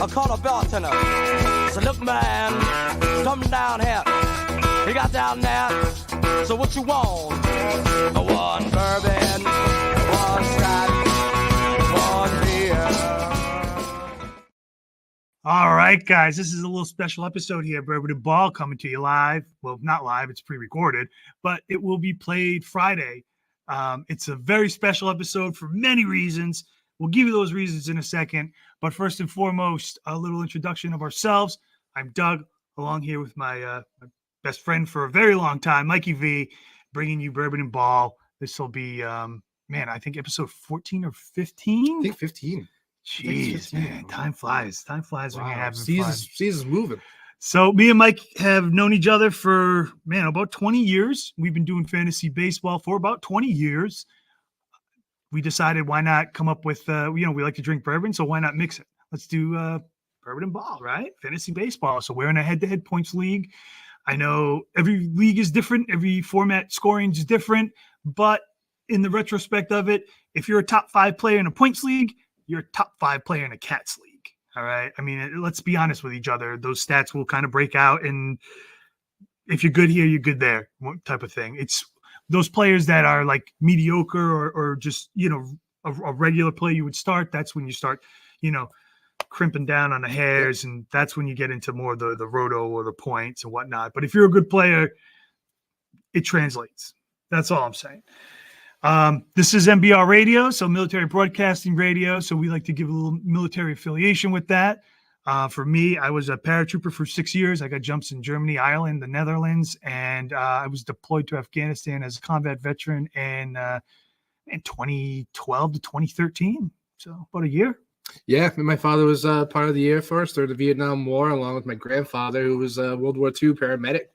called a bartender. So look, man, come down here. He got down there. So what you want? One bourbon, one scotch, one beer. All right, guys, this is a little special episode here, Bourbon N Ball, coming to you live. Well, not live, it's pre-recorded, but it will be played Friday. It's a very special episode for many reasons. We'll give you those reasons in a second. But first and foremost, a little introduction of ourselves. I'm Doug, along here with my best friend for a very long time, Mikey V, bringing you Bourbon N Ball. This will be, I think episode 14 or 15? I think 15. Jeez, man, time flies. Time flies when you're having fun. Season's moving. So me and Mike have known each other for, about 20 years. We've been doing fantasy baseball for about 20 years. We decided why not come up with, we like to drink bourbon, so why not mix it? Let's do Bourbon N Ball, right? Fantasy baseball. So we're in a head-to-head points league. I know every league is different. Every format scoring is different. But in the retrospect of it, if you're a top 5 player in a points league, you're a top 5 player in a cats league. All right. I mean, let's be honest with each other. Those stats will kind of break out. And if you're good here, you're good there type of thing. It's those players that are like mediocre or just, a regular player you would start. That's when you start, crimping down on the hairs. And that's when you get into more of the roto or the points and whatnot. But if you're a good player, it translates. That's all I'm saying. This is MBR radio, so military broadcasting radio. So we like to give a little military affiliation with that. For me, I was a paratrooper for 6 years. I got jumps in Germany, Ireland, the Netherlands, and I was deployed to Afghanistan as a combat veteran in 2012 to 2013. So about a year. Yeah, and my father was part of the Air Force during the Vietnam War, along with my grandfather, who was a World War II paramedic.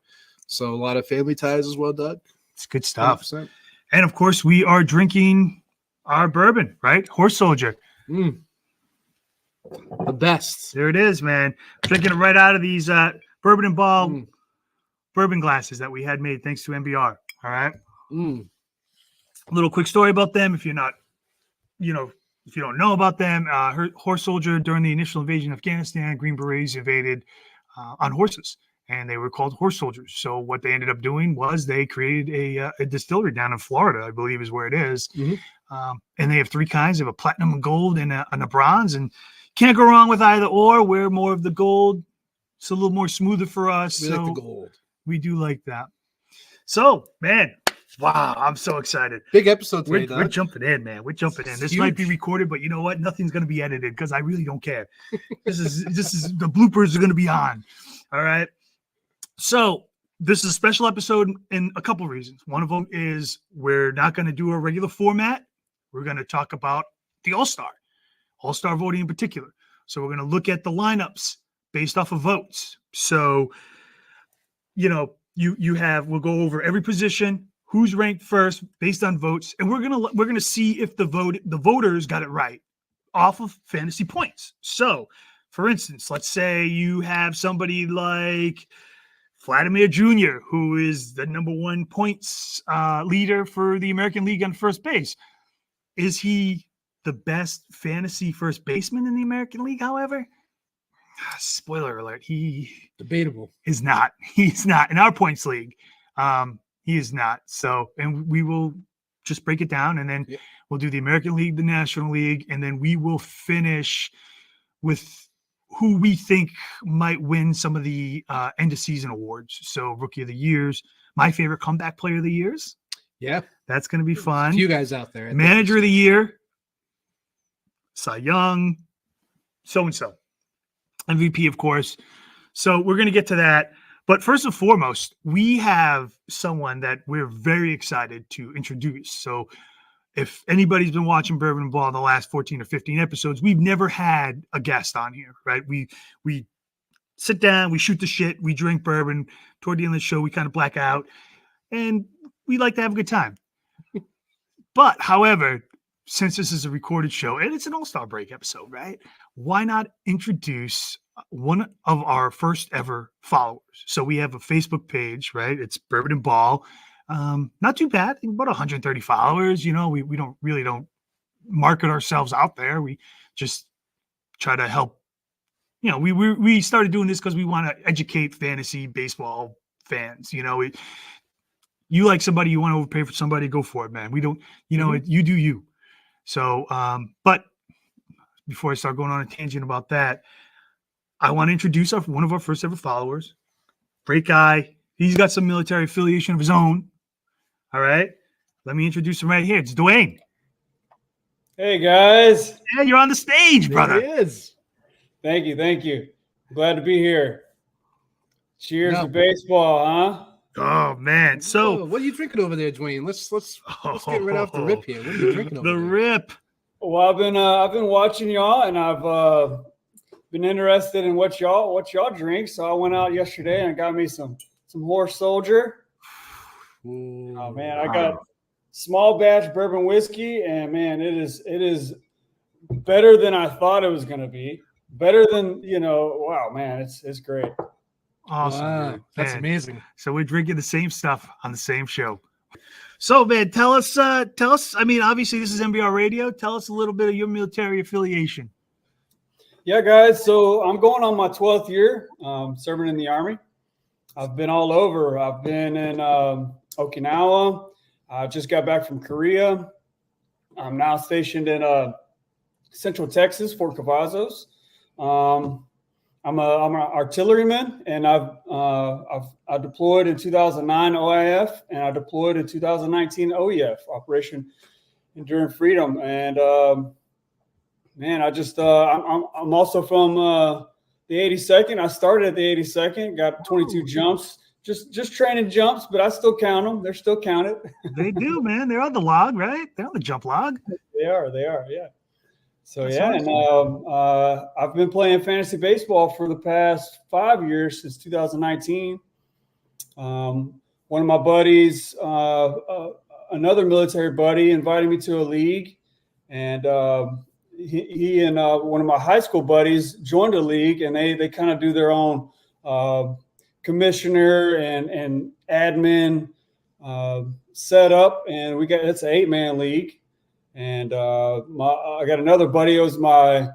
So a lot of family ties as well, Doug. It's good stuff. 100%. And of course, we are drinking our bourbon, right? Horse Soldier. The best. There it is, man. Drinking it right out of these Bourbon N Ball bourbon glasses that we had made thanks to MBR. All right. A little quick story about them. If you're not, if you don't know about them, Horse Soldier, during the initial invasion of Afghanistan, Green Berets invaded on horses. And they were called horse soldiers. So what they ended up doing was they created a distillery down in Florida, I believe is where it is. And they have 3 kinds. They have a platinum, a gold, and a bronze. And can't go wrong with either or. We're more of the gold. It's a little more smoother for us. We so like the gold. We do like that. So, man, wow, I'm so excited. Big episode today, We're jumping in, man. We're jumping in. This might be recorded, but you know what? Nothing's going to be edited because I really don't care. This is the bloopers are going to be on. All right. So this is a special episode in a couple of reasons. One of them is we're not going to do a regular format. We're going to talk about the All-Star voting in particular. So we're going to look at the lineups based off of votes. So, we'll go over every position, who's ranked first based on votes, and we're going to see if the voters got it right off of fantasy points. So, for instance, let's say you have somebody like Vladimir Jr., who is the number 1 points leader for the American League on first base. Is he the best fantasy first baseman in the American League, however? Spoiler alert, Debatable. is not. He's not in our points league. He is not. So, and we will just break it down, and then we'll do the American League, the National League, and then we will finish with who we think might win some of the end of season awards. So Rookie of the Years, my favorite comeback player of the years. Yeah. That's going to be fun. A few guys out there. Manager of the year, Cy Young, so-and-so. MVP, of course. So we're going to get to that. But first and foremost, we have someone that we're very excited to introduce. So if anybody's been watching Bourbon N Ball the last 14 or 15 episodes, we've never had a guest on here, right? We sit down, we shoot the shit, we drink bourbon. Toward the end of the show, we kind of black out, and we like to have a good time. But, however, since this is a recorded show, and it's an all-star break episode, right? Why not introduce one of our first ever followers? So we have a Facebook page, right? It's Bourbon N Ball. Not too bad. About 130 followers. We don't market ourselves out there. We just try to help we started doing this because we want to educate fantasy baseball fans. You like somebody, you want to overpay for somebody, go for it, man. We don't, you do you. So, but before I start going on a tangent about that, I want to introduce one of our first ever followers. Great guy. He's got some military affiliation of his own. All right. Let me introduce him right here. It's Dwayne. Hey, guys. Yeah, you're on the stage, brother. There he is. Thank you. Glad to be here. Cheers to baseball, huh? Oh, man. So what are you drinking over there, Dwayne? Let's get right off the rip here. What are you drinking over there? The rip. Well, I've been watching y'all, and I've been interested in what y'all drink. So I went out yesterday and got me some Horse Soldier. Ooh, oh man, I got small batch bourbon whiskey, and man, it is better than I thought it was gonna be. Better than wow, man, it's great. Awesome. Wow, that's amazing. So we're drinking the same stuff on the same show. So, man, tell us. I mean, obviously, this is MBR Radio. Tell us a little bit of your military affiliation. Yeah, guys. So I'm going on my 12th year serving in the Army. I've been all over. I've been in Okinawa. I just got back from Korea. I'm now stationed in Central Texas, Fort Cavazos. I'm an artilleryman, and I deployed in 2009 OIF, and I deployed in 2019 OEF, Operation Enduring Freedom. And man, I'm also from the 82nd. I started at the 82nd, got 22 jumps, just training jumps, but I still count them. They're still counted. They do, man. They're on the log, right? They're on the jump log. They are, yeah. So That's yeah, awesome. and I've been playing fantasy baseball for the past 5 years, since 2019. One of my buddies, another military buddy, invited me to a league, and he and one of my high school buddies joined a league, and they kind of do their own commissioner and admin setup, and it's an 8-man league. And I got another buddy who was my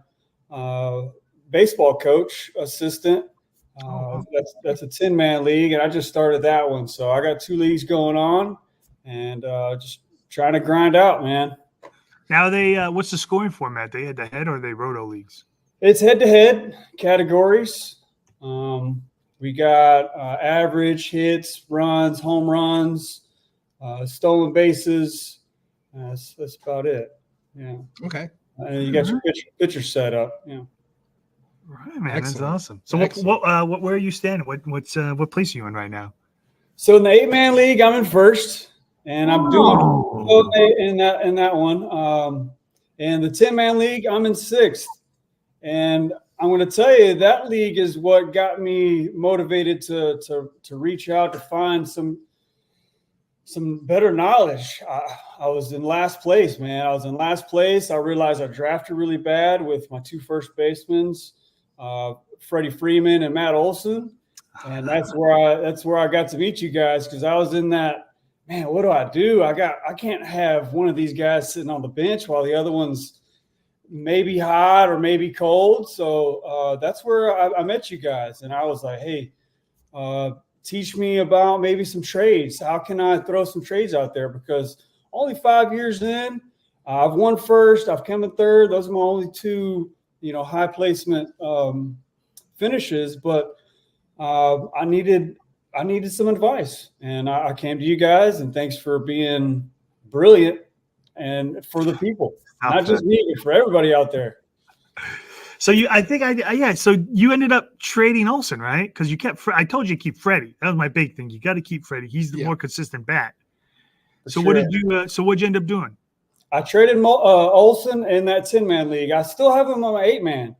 baseball coach assistant. That's a 10-man league, and I just started that one. So I got 2 leagues going on, and just trying to grind out, man. Now what's the scoring format? They head-to-head, or are they roto leagues? It's head-to-head categories. We got average, hits, runs, home runs, stolen bases. That's about it. Yeah. Okay. And you got your pitcher set up. Yeah. Right, man. Excellent. That's awesome. So where are you standing? What place are you in right now? So in the 8-man league, I'm in first, and I'm doing okay in that one. And the 10-man league, I'm in 6th. And I'm going to tell you, that league is what got me motivated to reach out to find some better knowledge. I was in last place, man. I realized I drafted really bad with my 2 first basemen, Freddie Freeman and Matt Olson. And that's where I got to meet you guys, because I was in that, man, what do? I can't have one of these guys sitting on the bench while the other one's maybe hot or maybe cold. So that's where I met you guys. And I was like, hey, teach me about maybe some trades. How can I throw some trades out there? Because only 5 years in, I've won first, I've come in third. Those are my only 2, high placement finishes. But I needed some advice, and I came to you guys. And thanks for being brilliant and for the people, not just me, but for everybody out there. So so you ended up trading Olsen, right? Because you kept. I told you to keep Freddie. That was my big thing. You got to keep Freddie. He's the more consistent bat. So what did you? So what'd you end up doing? I traded Olsen in that 10-man league. I still have him on my 8-man.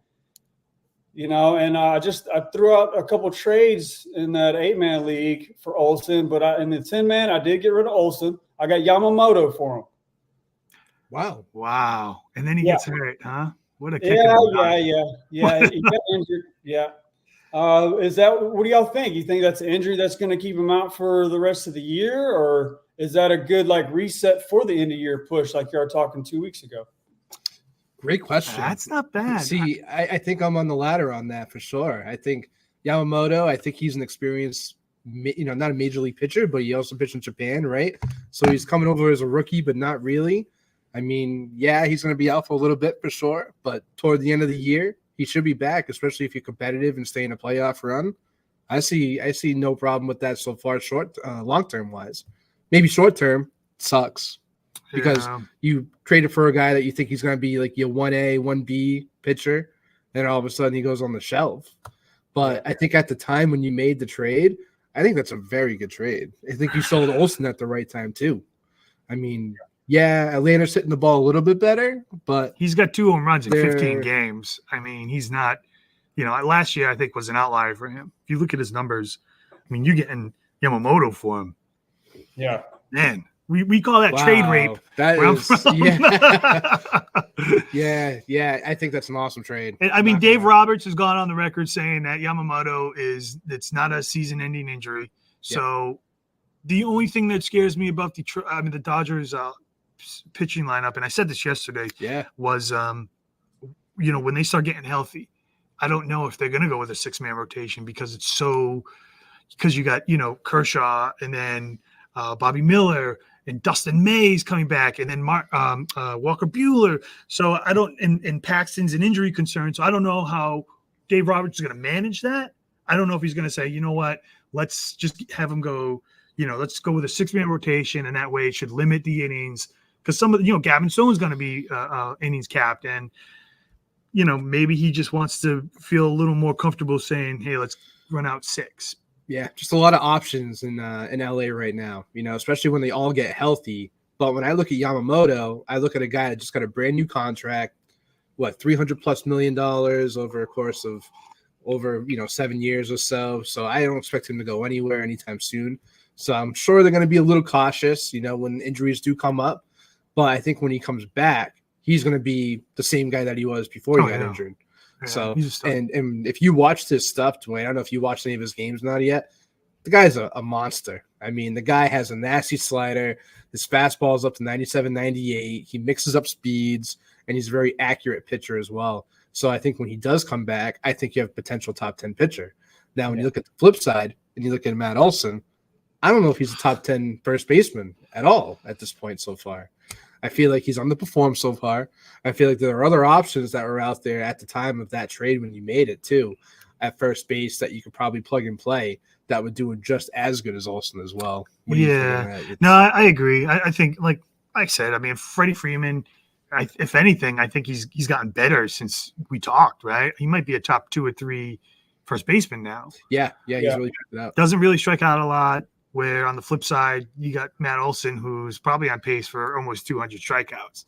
And I threw out a couple trades in that 8-man league for Olsen, but in the 10-man, I did get rid of Olsen. I got Yamamoto for him. Wow! And then he gets hurt, huh? What a kick! Yeah. He got injured. Yeah. What do y'all think? You think that's an injury that's going to keep him out for the rest of the year, or is that a good reset for the end of year push, like you were talking 2 weeks ago? Great question. That's not bad. See, I think I'm on the ladder on that for sure. I think Yamamoto, I think he's an experienced, not a major league pitcher, but he also pitched in Japan, right? So he's coming over as a rookie, but not really. I mean, yeah, he's going to be out for a little bit for sure, but toward the end of the year, he should be back, especially if you're competitive and stay in a playoff run. I see no problem with that so far, long-term wise. Maybe short-term sucks. Because you traded for a guy that you think he's going to be like your 1A, 1B pitcher, and all of a sudden he goes on the shelf. But I think at the time when you made the trade, I think that's a very good trade. I think you sold Olsen at the right time too. I mean, yeah, Atlanta's hitting the ball a little bit better, but he's got 2 home runs in 15 games. I mean, he's not, last year I think was an outlier for him. If you look at his numbers, I mean, you're getting Yamamoto for him. Yeah. Man. We call that trade rape. That is, yeah. I think that's an awesome trade. I mean, Dave Roberts has gone on the record saying that Yamamoto it's not a season-ending injury. So the only thing that scares me about the Dodgers pitching lineup, and I said this yesterday, was when they start getting healthy, I don't know if they're going to go with a 6-man rotation because you got Kershaw and then Bobby Miller. And Dustin May's coming back, and then Walker Buehler. So I don't, and Paxton's an injury concern. So I don't know how Dave Roberts is going to manage that. I don't know if he's going to say, you know what, let's just have him go. Let's go with a 6-man rotation, and that way it should limit the innings. Because Gavin Stone's going to be innings capped, and maybe he just wants to feel a little more comfortable saying, hey, let's run out 6. Yeah, just a lot of options in LA right now, especially when they all get healthy. But when I look at Yamamoto, I look at a guy that just got a brand new contract, $300+ million over a course of over 7 years or so. So I don't expect him to go anywhere anytime soon. So I'm sure they're going to be a little cautious, when injuries do come up. But I think when he comes back, he's going to be the same guy that he was before he got injured. Yeah, so and if you watched his stuff, Dwayne, I don't know if you watched any of his games not yet. The guy's a monster. I mean, the guy has a nasty slider. His fastball is up to 97, 98. He mixes up speeds, and he's a very accurate pitcher as well. So I think when he does come back, I think you have a potential top 10 pitcher. Now, when you look at the flip side and you look at Matt Olson, I don't know if he's a top 10 first baseman at all at this point so far. I feel like he's underperformed so far. I feel like there are other options that were out there at the time of that trade when you made it too, at first base that you could probably plug and play that would do it just as good as Olsen as well. No, I agree. I think, like I said, I mean, Freddie Freeman, if anything, I think he's gotten better since we talked, right? He might be a top 2 or 3 first baseman now. Yeah, he's really picked it up. Doesn't really strike out a lot. Where on the flip side, you got Matt Olson, who's probably on pace for almost 200 strikeouts.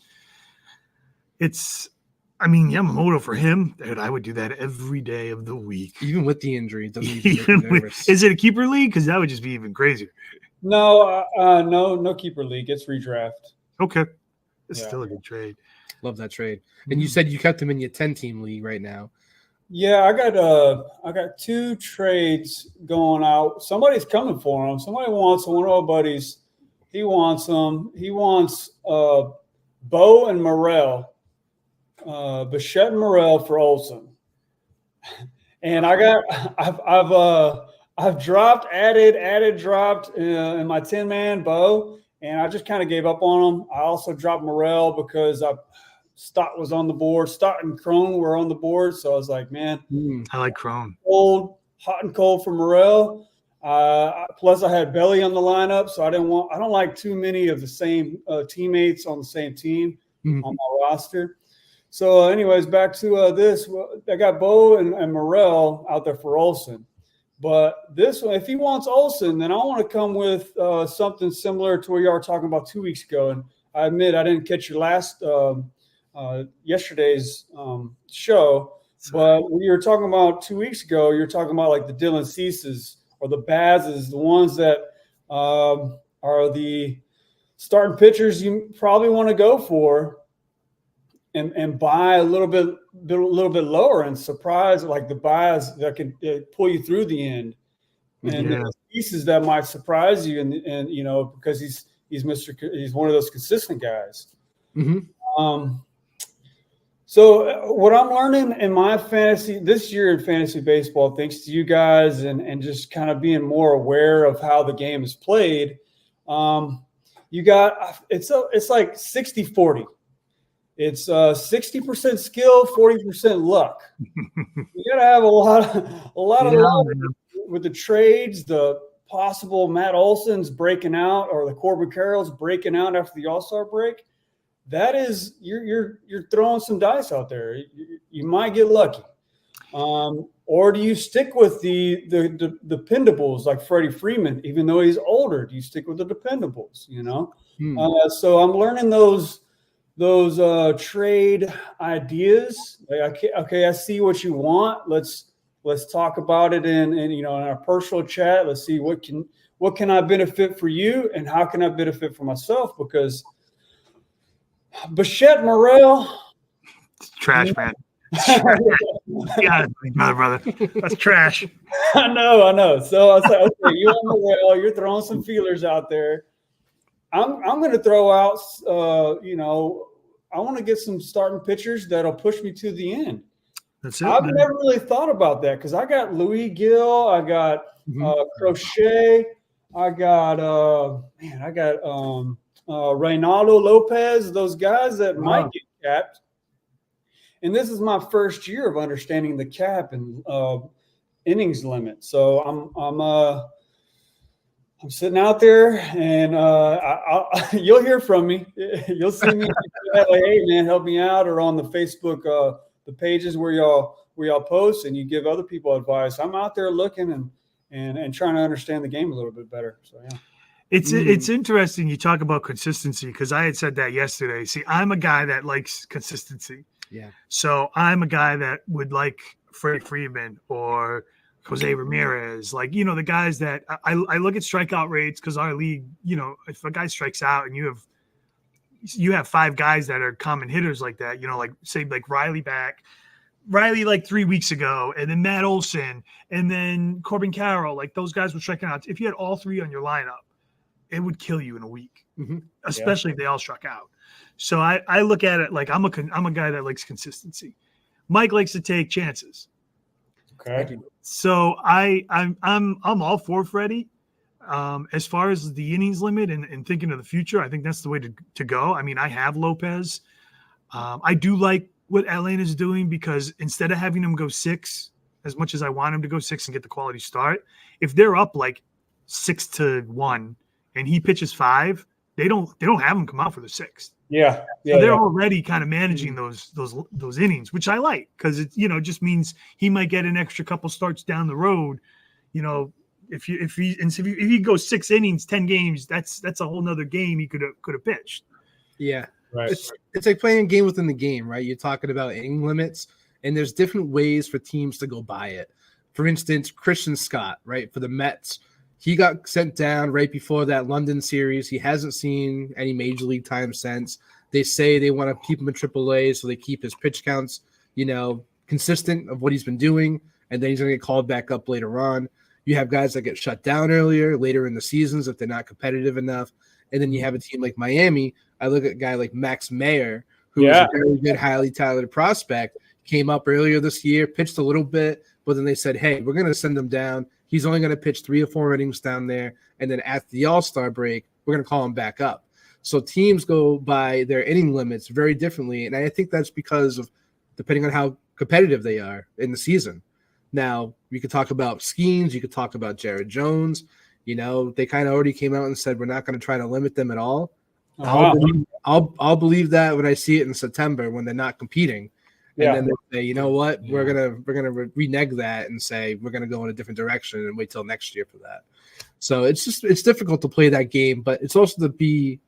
Yamamoto for him, dude, I would do that every day of the week. Even with the injury, it doesn't even make me nervous. Is it a keeper league? Because that would just be even crazier. No, no keeper league. It's redraft. Okay. It's still a good trade. Love that trade. And you said you kept him in your 10-team league right now. Yeah, I got 2 trades going out. Somebody's coming for him. Somebody wants one of our buddies. He wants them. He wants Bo and Morel, Bichette and Morel for Olsen. And I've dropped, dropped in my 10-man Bo, and I just kind of gave up on him. I also dropped Morel because Stott was on the board. Stott and Crone were on the board. So I was like, man. I like Crone. Hot and cold for Morel. Plus I had Belly on the lineup. So I don't like too many of the same teammates on the same team on my roster. So anyways, back to this. I got Bo and Morel out there for Olsen. But this one, if he wants Olsen, then I want to come with something similar to what you were talking about 2 weeks ago. And I admit I didn't catch your last yesterday's show, but when you were talking about 2 weeks ago, you're talking about like the Dylan Ceases or the Bazes, the ones that are the starting pitchers you probably want to go for and buy a little bit lower and surprise, like the buys that can pull you through the end, and the pieces that might surprise you, and because he's one of those consistent guys. So what I'm learning in my fantasy this year in fantasy baseball, thanks to you guys and just kind of being more aware of how the game is played, you got it's like 60-40. It's 60% skill, 40% luck. You got to have a lot of luck with the trades, the possible Matt Olson's breaking out or the Corbin Carroll's breaking out after the All-Star break. That is, you're throwing some dice out there. You might get lucky, or do you stick with the dependables like Freddie Freeman, even though he's older? Do you stick with the dependables? So I'm learning those trade ideas. Like, okay, I see what you want. Let's talk about it in our personal chat. Let's see what can I benefit for you and how can I benefit for myself, because Bichette Morel, it's trash, man. Yeah, brother. That's trash. I know. So I was like, okay, you and Morel, you're throwing some feelers out there. I'm going to throw out, I want to get some starting pitchers that'll push me to the end. That's it. I've never really thought about that because I got Louis Gill, I got Crochet, I got Reynaldo Lopez, those guys that might get capped. And this is my first year of understanding the cap and innings limit. So I'm sitting out there, and you'll hear from me. You'll see me like, hey man, help me out, or on the Facebook the pages where y'all post and you give other people advice. I'm out there looking and trying to understand the game a little bit better. So yeah. It's interesting you talk about consistency, because I had said that yesterday. See, I'm a guy that likes consistency. Yeah. So I'm a guy that would like Freddie Freeman or Jose Ramirez, like, the guys that I look at strikeout rates, because our league, if a guy strikes out and you have 5 guys that are common hitters like that, like say like Riley like 3 weeks ago, and then Matt Olson, and then Corbin Carroll, like those guys were striking out. If you had all 3 on your lineup, it would kill you in a week, especially if they all struck out. So I look at it like I'm a guy that likes consistency. Mike likes to take chances. Okay. So I'm all for Freddie. As far as the innings limit and thinking of the future, I think that's the way to go. I mean, I have Lopez. I do like what Atlanta's doing, because instead of having him go 6, as much as I want him to go 6 and get the quality start, if they're up like 6-1 and he pitches 5, they don't have him come out for the 6th. Yeah. So they're already kind of managing those innings, which I like, because it just means he might get an extra couple starts down the road. If he goes 6 innings, 10 games, that's a whole nother game he could have pitched. Yeah. Right. It's like playing a game within the game, right? You're talking about inning limits, and there's different ways for teams to go by it. For instance, Christian Scott, right, for the Mets, he got sent down right before that London series. He hasn't seen any major league time since. They say they want to keep him in AAA, so they keep his pitch counts, consistent of what he's been doing, and then he's going to get called back up later on. You have guys that get shut down later in the seasons if they're not competitive enough. And then you have a team like Miami. I look at a guy like Max Meyer, who is a very good, highly talented prospect, came up earlier this year, pitched a little bit, but then they said, hey, we're going to send him down. He's only going to pitch 3 or 4 innings down there. And then after the All-Star break, we're going to call him back up. So teams go by their inning limits very differently. And I think that's because of depending on how competitive they are in the season. Now, you could talk about Skeens. You could talk about Jared Jones. They kind of already came out and said we're not going to try to limit them at all. I'll believe that when I see it in September when they're not competing. And then they say, you know what, we're gonna renege that and say we're gonna go in a different direction and wait till next year for that. So it's difficult to play that game, but it's also to be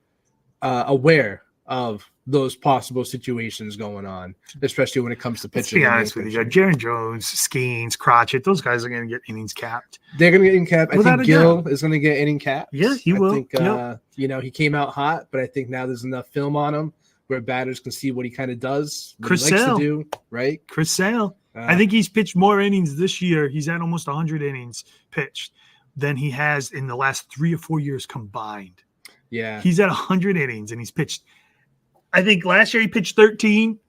aware of those possible situations going on, especially when it comes to pitching. Let's be honest with you, Jaron Jones, Skeens, Crotchet, those guys are going to get innings capped. They're going to get inning capped. I think Gill is going to get inning capped. Yeah, he will. I think, he came out hot, but I think now there's enough film on him where batters can see what he kind of does, what he likes to do, right? Chris Sale. I think he's pitched more innings this year. He's at almost 100 innings pitched than he has in the last 3 or 4 years combined. Yeah. He's at 100 innings, and he's pitched – I think last year he pitched 13.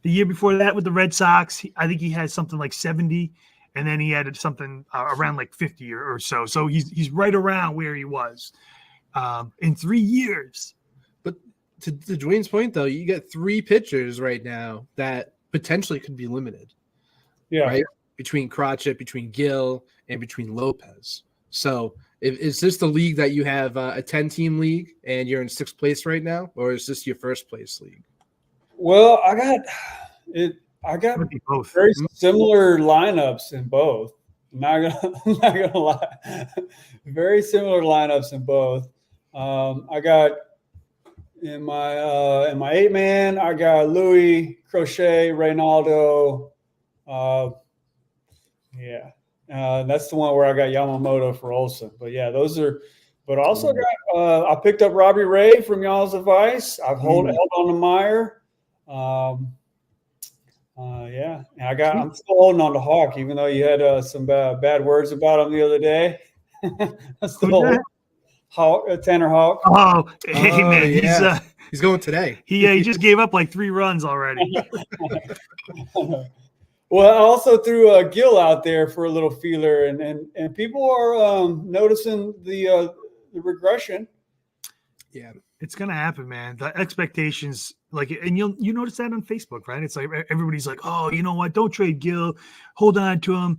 The year before that with the Red Sox, I think he had something like 70, and then he added something around like 50 or so. So he's right around where he was in 3 years. But to Dwayne's point, though, you get 3 pitchers right now that potentially could be limited. Yeah. Right? Between Crotchet, between Gill, and between Lopez. So is this the league that you have a 10-team league and you're in 6th place right now, or is this your 1st place league? Well, I got Might be both. very similar lineups in both. I'm not gonna lie, very similar lineups in both. I got in my 8-man, I got Louis, Crochet, Reynaldo. That's the one where I got Yamamoto for Olsen. But yeah, those are. But I also got I picked up Robbie Ray from Y'all's Advice. I've held on to Meyer. And I'm still holding on to Hawk, even though you had some bad words about him the other day. Hawk, Tanner Hawk. Oh, hey man, yeah. He's going today. He just gave up like 3 runs already. Well, I also threw Gill out there for a little feeler, and people are noticing the regression. Yeah, it's gonna happen, man. The expectations, and you notice that on Facebook, right? It's like everybody's like, "Oh, you know what? Don't trade Gill. Hold on to him."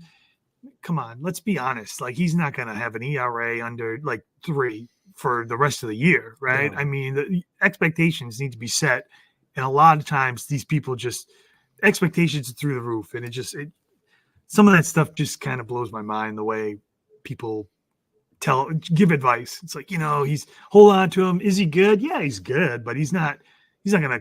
Come on, let's be honest. Like, he's not gonna have an ERA under like 3 for the rest of the year, right? No. I mean, the expectations need to be set, and a lot of times these people just expectations are through the roof, and some of that stuff just kind of blows my mind. The way people give advice. It's like, he's hold on to him. Is he good? Yeah, he's good, but he's not going to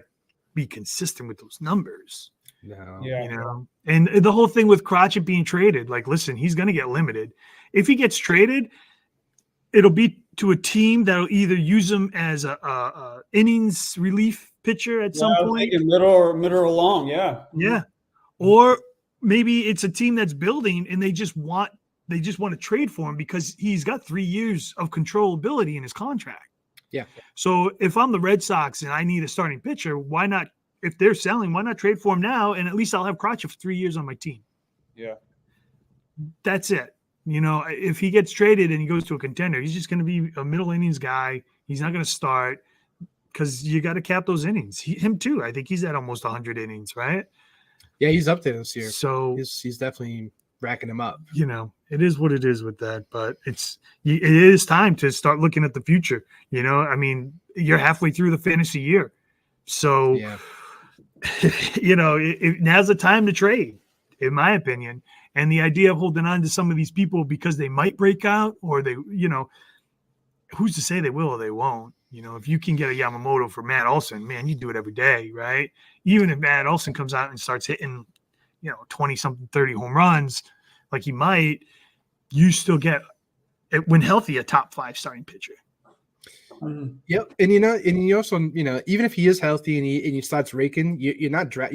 be consistent with those numbers. No. Yeah. And the whole thing with Crotchet being traded, like, listen, he's going to get limited. If he gets traded, it'll be to a team that'll either use him as a innings relief pitcher at some point. Middle or long. Yeah. Yeah. Or maybe it's a team that's building and they just want to trade for him because he's got 3 years of controllability in his contract. Yeah. So if I'm the Red Sox and I need a starting pitcher, why not? If they're selling, why not trade for him now? And at least I'll have Crotchet for 3 years on my team. Yeah. That's it. If he gets traded and he goes to a contender, he's just going to be a middle innings guy. He's not going to start because you got to cap those innings. Him too. I think he's at almost 100 innings, right? Yeah, he's up there this year. So he's definitely racking them up. It is what it is with that, but it is time to start looking at the future. I mean, you're halfway through the fantasy year. So, yeah. Now's the time to trade, in my opinion. And the idea of holding on to some of these people because they might break out or they, who's to say they will or they won't? If you can get a Yamamoto for Matt Olson, man, you do it every day, right? Even if Matt Olson comes out and starts hitting, 20-something, 30 home runs, like he might, you still get, when healthy, a top 5 starting pitcher. Mm-hmm. Yep, and you also, even if he is healthy and he starts raking, you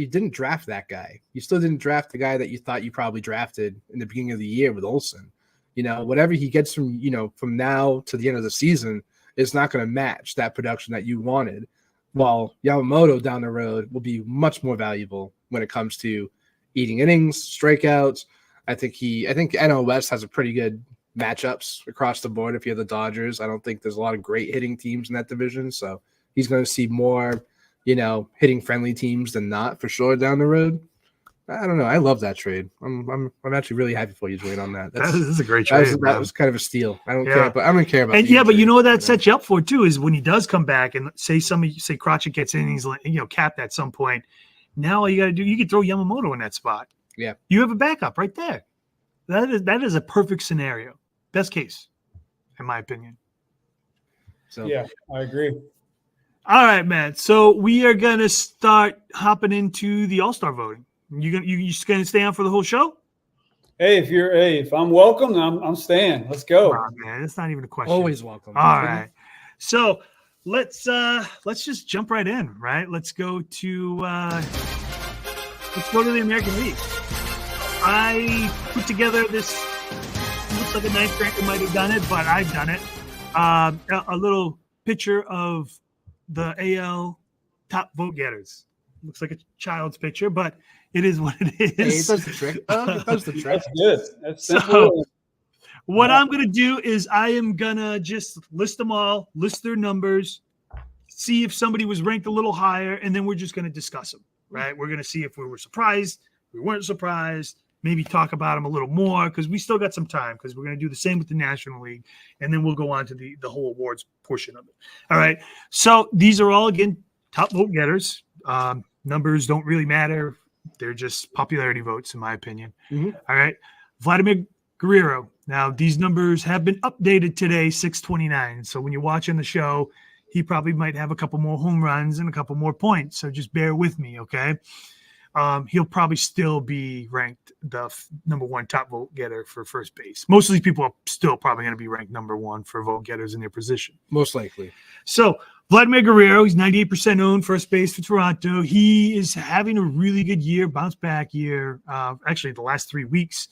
didn't draft that guy. You still didn't draft the guy that you thought you probably drafted in the beginning of the year with Olsen. Whatever he gets from now to the end of the season is not going to match that production that you wanted. While Yamamoto down the road will be much more valuable when it comes to eating innings, strikeouts. I think NL West has a pretty good matchups across the board. If you're the Dodgers, I don't think there's a lot of great hitting teams in that division. So he's going to see more, hitting friendly teams than not for sure down the road. I don't know. I love that trade. I'm actually really happy for you, Dwayne, on that. This is a great trade. That was kind of a steal. I don't care, but I'm going to care about. And but you know what that sets you up for too is when he does come back and say Crotchet gets in, he's capped at some point. Now all you got to do, you can throw Yamamoto in that spot. Yeah, you have a backup right there. That is a perfect scenario. Best case, in my opinion. So yeah, I agree. All right, man. So we are gonna start hopping into the All-Star voting. You just gonna stay on for the whole show? Hey, if I'm welcome, I'm staying. Let's go. Oh, man, that's not even a question. Always welcome. All right. So let's just jump right in. Right. Let's go to the American League. I put together this. Looks like a ninth grader might have done it, but I've done it. A little picture of the AL top vote getters. Looks like a child's picture, but it is what it is. Hey, it does the trick. It does the trick. That's good. That's simple. So, what I'm going to do is I am going to just list them all, list their numbers, see if somebody was ranked a little higher, and then we're just going to discuss them, right? We're going to see if we were surprised, we weren't surprised, maybe talk about them a little more because we still got some time because we're going to do the same with the National League, and then we'll go on to the whole awards portion of it. All right. So these are all, again, top vote getters. Numbers don't really matter. They're just popularity votes, in my opinion. Mm-hmm. All right. Vladimir Guerrero. Now, these numbers have been updated today, 629. So when you're watching the show, he probably might have a couple more home runs and a couple more points. So just bear with me, okay? He'll probably still be ranked the number one top vote getter for first base. Most of these people are still probably going to be ranked number one for vote getters in their position. Most likely. So Vladimir Guerrero, he's 98% owned first base for Toronto. He is having a really good year, bounce back year. Actually, the last 3 weeks,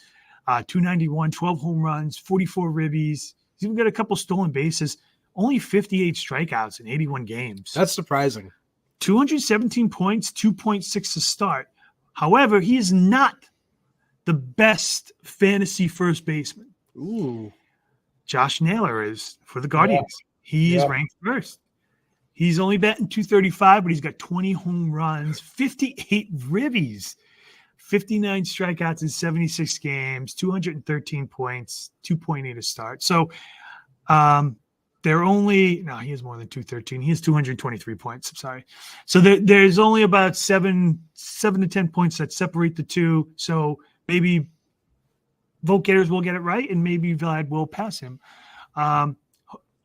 291, 12 home runs, 44 ribbies. He's even got a couple stolen bases, only 58 strikeouts in 81 games. That's surprising. 217 points, 2.6 to start. However, he is not the best fantasy first baseman. Ooh. Josh Naylor is for the Guardians. He is ranked first. He's only batting 235, but he's got 20 home runs, 58 ribbies, 59 strikeouts in 76 games, 213 points, 2.8 to start. So he has more than 213. He has 223 points. I'm sorry. So there's only about 7 to 10 points that separate the two. So maybe vote getters will get it right, and maybe Vlad will pass him.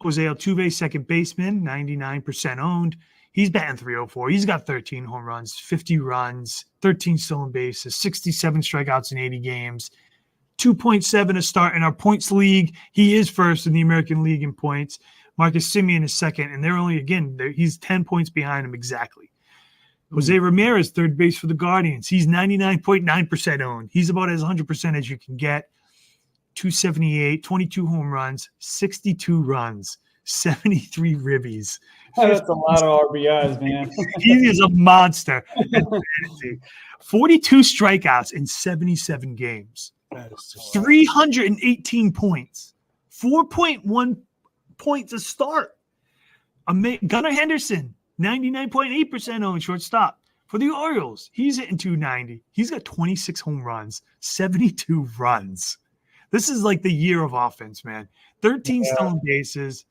Jose Altuve, second baseman, 99% owned. He's batting 304. He's got 13 home runs, 50 runs, 13 stolen bases, 67 strikeouts in 80 games, 2.7 a start in our points league. He is first in the American League in points. Marcus Semien is second, and he's 10 points behind him exactly. Jose Ramirez, third base for the Guardians. He's 99.9% owned. He's about as 100% as you can get. 278, 22 home runs, 62 runs, 73 ribbies. That's a lot of RBIs, man. He is a monster. 42 strikeouts in 77 games. 318 points. 4.1 points a start. Gunnar Henderson, 99.8% owned shortstop. For the Orioles, he's hitting 290. He's got 26 home runs, 72 runs. This is like the year of offense, man. 13 stolen bases,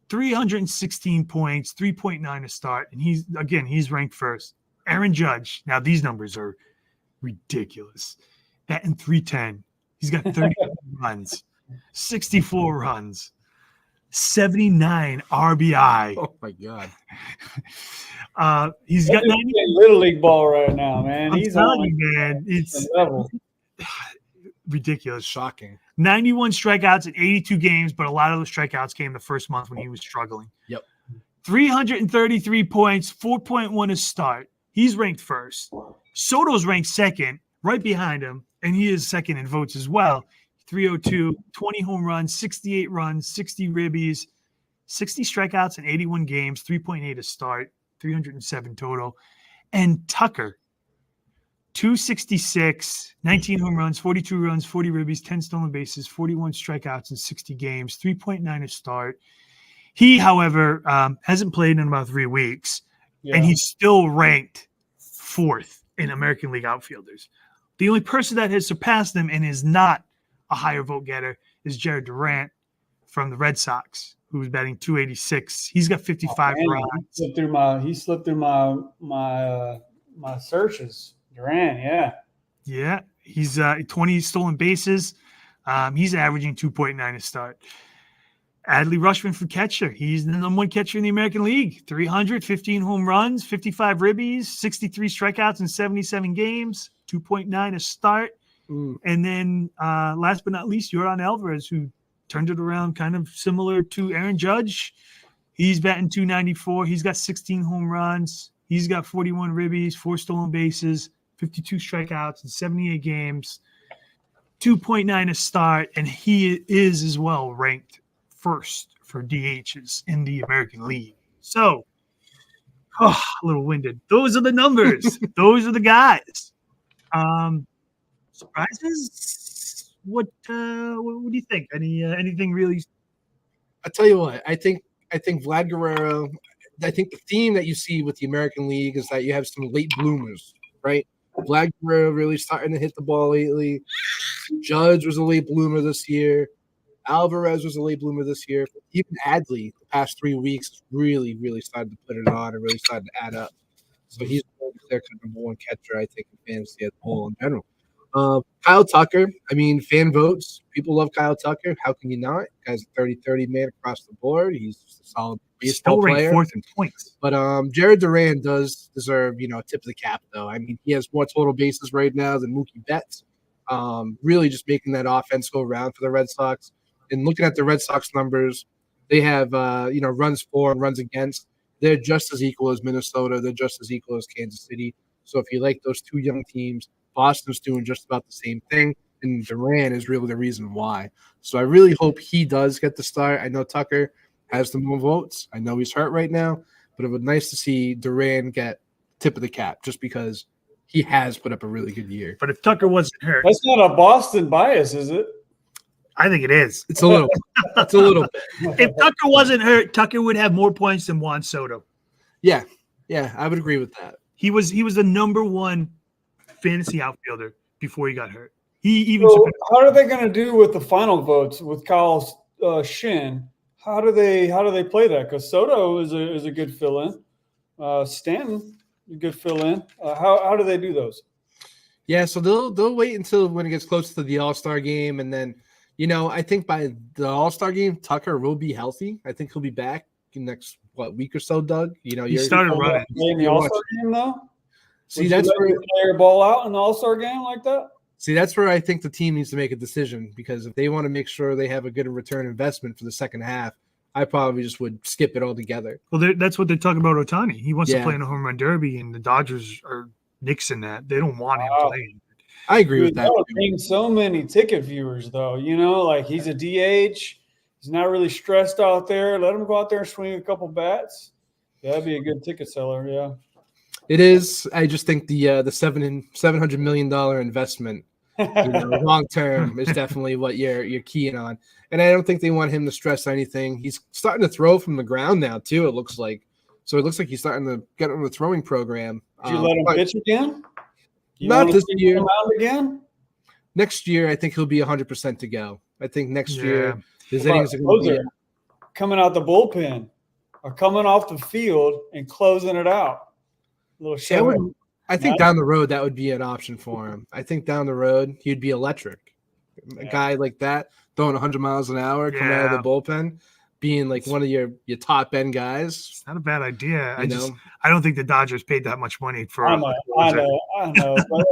316 points, 3.9 to start. And he's ranked first. Aaron Judge. Now, these numbers are ridiculous. Batting 310. He's got 30 runs, 64 runs, 79 RBI. Oh, my God. He's got 90. Little league ball right now, man. He's telling you, man. It's level. Ridiculous. Shocking. 91 strikeouts in 82 games, but a lot of those strikeouts came the first month when he was struggling. Yep. 333 points, 4.1 a start. He's ranked first. Soto's ranked second, right behind him, and he is second in votes as well. 302, 20 home runs, 68 runs, 60 ribbies, 60 strikeouts in 81 games, 3.8 a start, 307 total. And Tucker, 266, 19 home runs, 42 runs, 40 ribbies, 10 stolen bases, 41 strikeouts in 60 games, 3.9 a start. He, however, hasn't played in about 3 weeks, and he's still ranked fourth in American League outfielders. The only person that has surpassed him and is not a higher vote getter is Jared Durant from the Red Sox, who's batting 286. He's got 55 runs. He slipped through my searches. Durant, yeah. He's 20 stolen bases. He's averaging 2.9 a start. Adley Rutschman for catcher. He's the number one catcher in the American League. 315 home runs, 55 ribbies, 63 strikeouts in 77 games, 2.9 a start. And then last but not least, Yordan Alvarez, who turned it around kind of similar to Aaron Judge. He's batting 294. He's got 16 home runs. He's got 41 ribbies, 4 stolen bases, 52 strikeouts in 78 games, 2.9 a start, and he is as well ranked first for DHs in the American League. So Oh, a little winded. Those are the numbers. Those are the guys. Surprises? What do you think? Anything really? I tell you what, I think Vlad Guerrero. I think the theme that you see with the American League is that you have some late bloomers, right? Vlad Guerrero really starting to hit the ball lately. Judge was a late bloomer this year. Alvarez was a late bloomer this year. Even Adley, the past 3 weeks, really, really started to put it on and really started to add up. So he's their number one catcher, I think, in fantasy as a whole in general. Kyle Tucker, I mean, fan votes. People love Kyle Tucker. How can you not? Guy's a 30-30 man across the board. He's just a solid baseball player. Fourth in points. But Jared Duran does deserve, a tip of the cap, though. I mean, he has more total bases right now than Mookie Betts. Really just making that offense go around for the Red Sox. And looking at the Red Sox numbers, they have, runs for and runs against. They're just as equal as Minnesota. They're just as equal as Kansas City. So if you like those two young teams, Boston's doing just about the same thing, and Duran is really the reason why. So I really hope he does get the start. I know Tucker has the more votes. I know he's hurt right now, but it would be nice to see Duran get tip of the cap just because he has put up a really good year. But if Tucker wasn't hurt, That's not a Boston bias, is it? I think it is. It's a little. It's a little bit. If Tucker wasn't hurt, Tucker would have more points than Juan Soto. Yeah, I would agree with that. He was the number one fantasy outfielder before he got hurt. He even So how are they going to do with the final votes with Kyle Shin? How do they play that? Because Soto is a good fill in. Stanton, a good fill in. How do they do those? Yeah, so they'll wait until when it gets close to the All-Star game, and then I think by the All-Star game, Tucker will be healthy. I think he'll be back in the next week or so. Doug, he started running in the All-Star game though. See, that's where player ball out in the All-Star game like that. See, that's where I think the team needs to make a decision, because if they want to make sure they have a good return investment for the second half, I probably just would skip it altogether. Well, that's what they're talking about Ohtani. He wants to play in a home run derby, and the Dodgers are nixing that. They don't want him playing. I agree with that. Bring so many ticket viewers, though. Like he's a DH. He's not really stressed out there. Let him go out there and swing a couple bats. Yeah, that'd be a good ticket seller. Yeah. It is. I just think the $700 million investment, long term, is definitely what you're keying on. And I don't think they want him to stress anything. He's starting to throw from the ground now too. It looks like. So it looks like he's starting to get on the throwing program. Did you let him pitch again? Not this year. Him out again? Next year, I think he'll be 100% to go. I think next year his innings are going to be coming out the bullpen or coming off the field and closing it out. I think down the road that would be an option for him. I think down the road he'd be electric. A guy like that throwing 100 miles an hour coming out of the bullpen, being like one of your top end guys. It's not a bad idea. I don't think the Dodgers paid that much money for. I know. But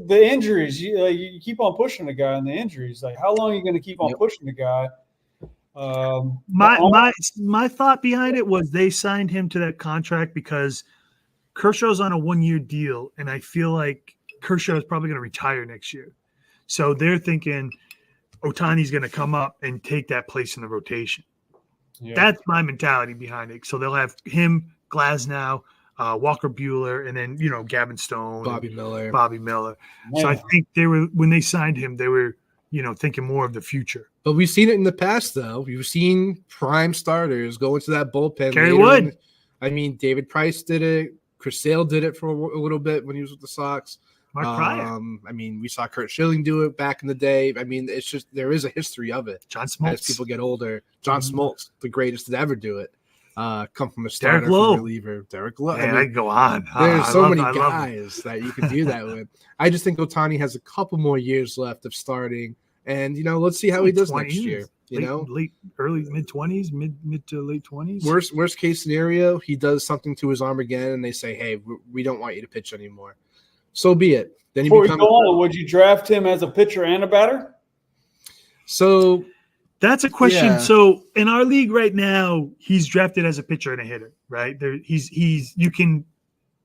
the injuries, you keep on pushing the guy, and the injuries. Like, how long are you going to keep on pushing the guy? My thought behind it was they signed him to that contract because Kershaw's on a 1-year deal, and I feel like Kershaw is probably going to retire next year. So they're thinking Ohtani's going to come up and take that place in the rotation. Yeah. That's my mentality behind it. So they'll have him, Glasnow, Walker Buehler, and then Gavin Stone, Bobby Miller. Man. So I think when they signed him, they were thinking more of the future. But we've seen it in the past, though. We've seen prime starters go into that bullpen. Kerry Wood. David Price did it. Chris Sale did it for a little bit when he was with the Sox. Mark Pryor. We saw Kurt Schilling do it back in the day. It's just there is a history of it. John Smoltz. As people get older, John Smoltz, the greatest to ever do it. Come from a starter, from reliever. Derek Lowe. Yeah, I can go on. There's so many guys that you can do that with. I just think Ohtani has a couple more years left of starting, and let's see how he does next year. Early mid-20s, mid to late 20s. Worst case scenario, he does something to his arm again, and they say, "Hey, we don't want you to pitch anymore." So be it. Then Before we go on, would you draft him as a pitcher and a batter? So that's a question. Yeah. So in our league right now, he's drafted as a pitcher and a hitter, right? You can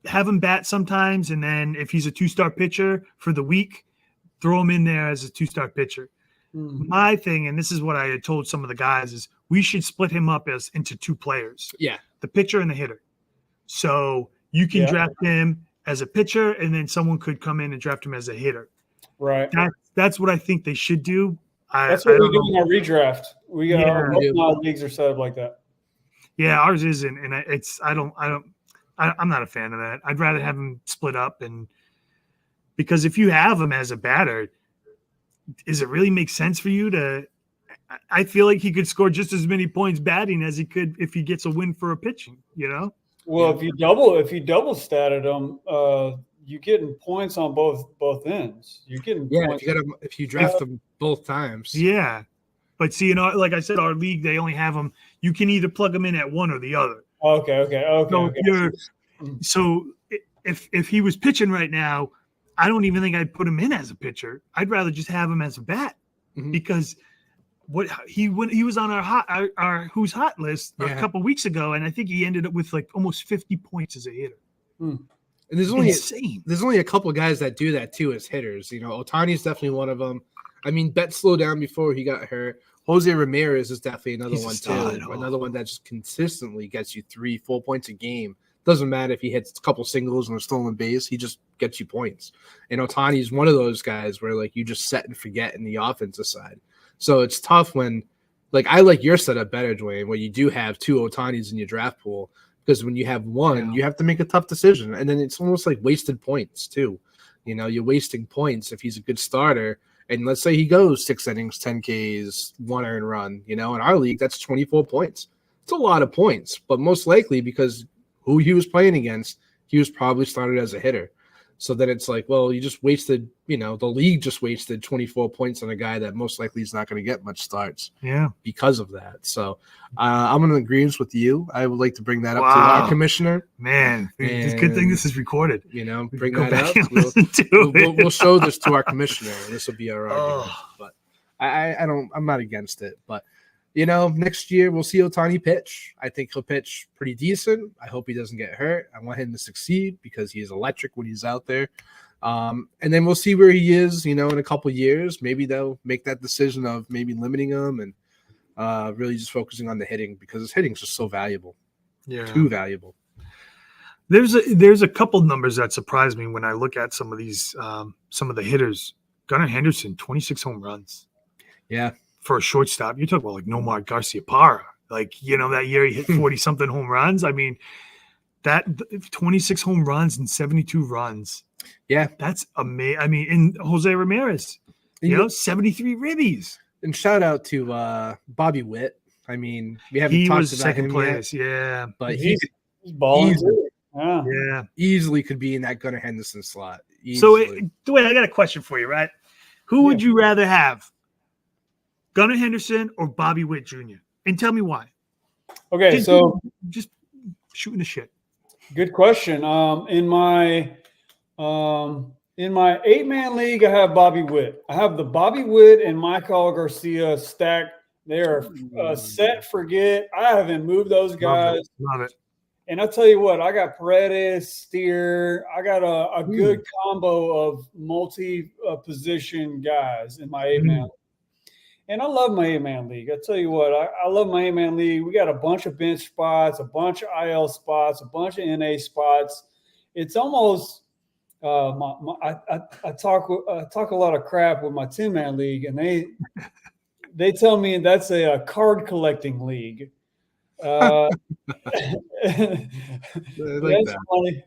have him bat sometimes, and then if he's a 2-star pitcher for the week, throw him in there as a 2-star pitcher. Mm-hmm. My thing, and this is what I had told some of the guys, is we should split him up into 2 players. Yeah. The pitcher and the hitter. So you can Yeah. draft him as a pitcher, and then someone could come in and draft him as a hitter. Right. That's what I think they should do. That's I what we don't do know. in our redraft. We got Yeah. both of our leagues are set up like that. Yeah, ours isn't, and I'm not a fan of that. I'd rather have them split up, and because if you have him as a batter, does it really make sense for you to? I feel like he could score just as many points batting as he could if he gets a win for a pitching. You know. Well, if you double statted them, you're getting points on both ends. You're getting points. If you draft them both times. Yeah, but see, like I said, our league they only have them. You can either plug them in at one or the other. Okay. So if he was pitching right now, I don't even think I'd put him in as a pitcher. I'd rather just have him as a bat because he was on our who's hot list a couple weeks ago, and I think he ended up with like almost 50 points as a hitter. And there's only a couple of guys that do that too as hitters. You know, Ohtani's definitely one of them. I mean, Bet slowed down before he got hurt. Jose Ramirez is definitely another one too. Another one that just consistently gets you 3-4 points a game. Doesn't matter if he hits a couple singles and a stolen base, he just gets you points. And Ohtani's one of those guys where like you just set and forget in the offensive side. So it's tough when, like, I like your setup better, Dwayne, where you do have 2 Ohtanis in your draft pool, because when you have one, you have to make a tough decision, and then it's almost like wasted points too. You know, you're wasting points if he's a good starter. And let's say he goes 6 innings, 10 Ks, 1 earned run. You know, in our league, that's 24 points. It's a lot of points, but most likely because who he was playing against, he was probably started as a hitter. So then it's like, well, you just wasted, you know, the league just wasted 24 points on a guy that most likely is not going to get much starts because of that. So I'm in agreement with you. I would like to bring that up to our commissioner. Man, it's a good thing this is recorded. You know, bring that up. We'll show this to our commissioner. This will be our argument. But I'm not against it. But, you know, next year we'll see Ohtani pitch. I think he'll pitch pretty decent. I hope he doesn't get hurt. I want him to succeed because he is electric when he's out there. And then we'll see where he is, you know, in a couple of years. Maybe they'll make that decision of maybe limiting him and really just focusing on the hitting, because his hitting is just so valuable. Yeah. Too valuable. There's a couple numbers that surprise me when I look at some of these some of the hitters. Gunnar Henderson, 26 home runs. Yeah. For a shortstop, you talk about like Nomar Garciaparra. Like, you know, that year he hit 40-something home runs. I mean, that 26 home runs and 72 runs. Yeah. That's amazing. I mean, in Jose Ramirez, you know, 73 ribbies. And shout out to Bobby Witt. I mean, we haven't talked about second him place, yet, but he's balling. Easily could be in that Gunnar Henderson slot. Easily. So, Dwayne, I got a question for you, right? Who would you rather have? Gunnar Henderson or Bobby Witt Jr.? And tell me why. Okay, just shooting the shit. Good question. In my 8-man league, I have Bobby Witt. I have the Bobby Witt and Michael Garcia stacked. They are set, forget. I haven't moved those guys. Love it. And I'll tell you what, I got Paredes, Steer. I got a good combo of multi-position guys in my 8-man league. And I love my 8-man league. I tell you what, I love my 8-man league. We got a bunch of bench spots, a bunch of IL spots, a bunch of NA spots. It's almost I talk a lot of crap with my 10-man league, and they tell me that's a card collecting league. That's funny.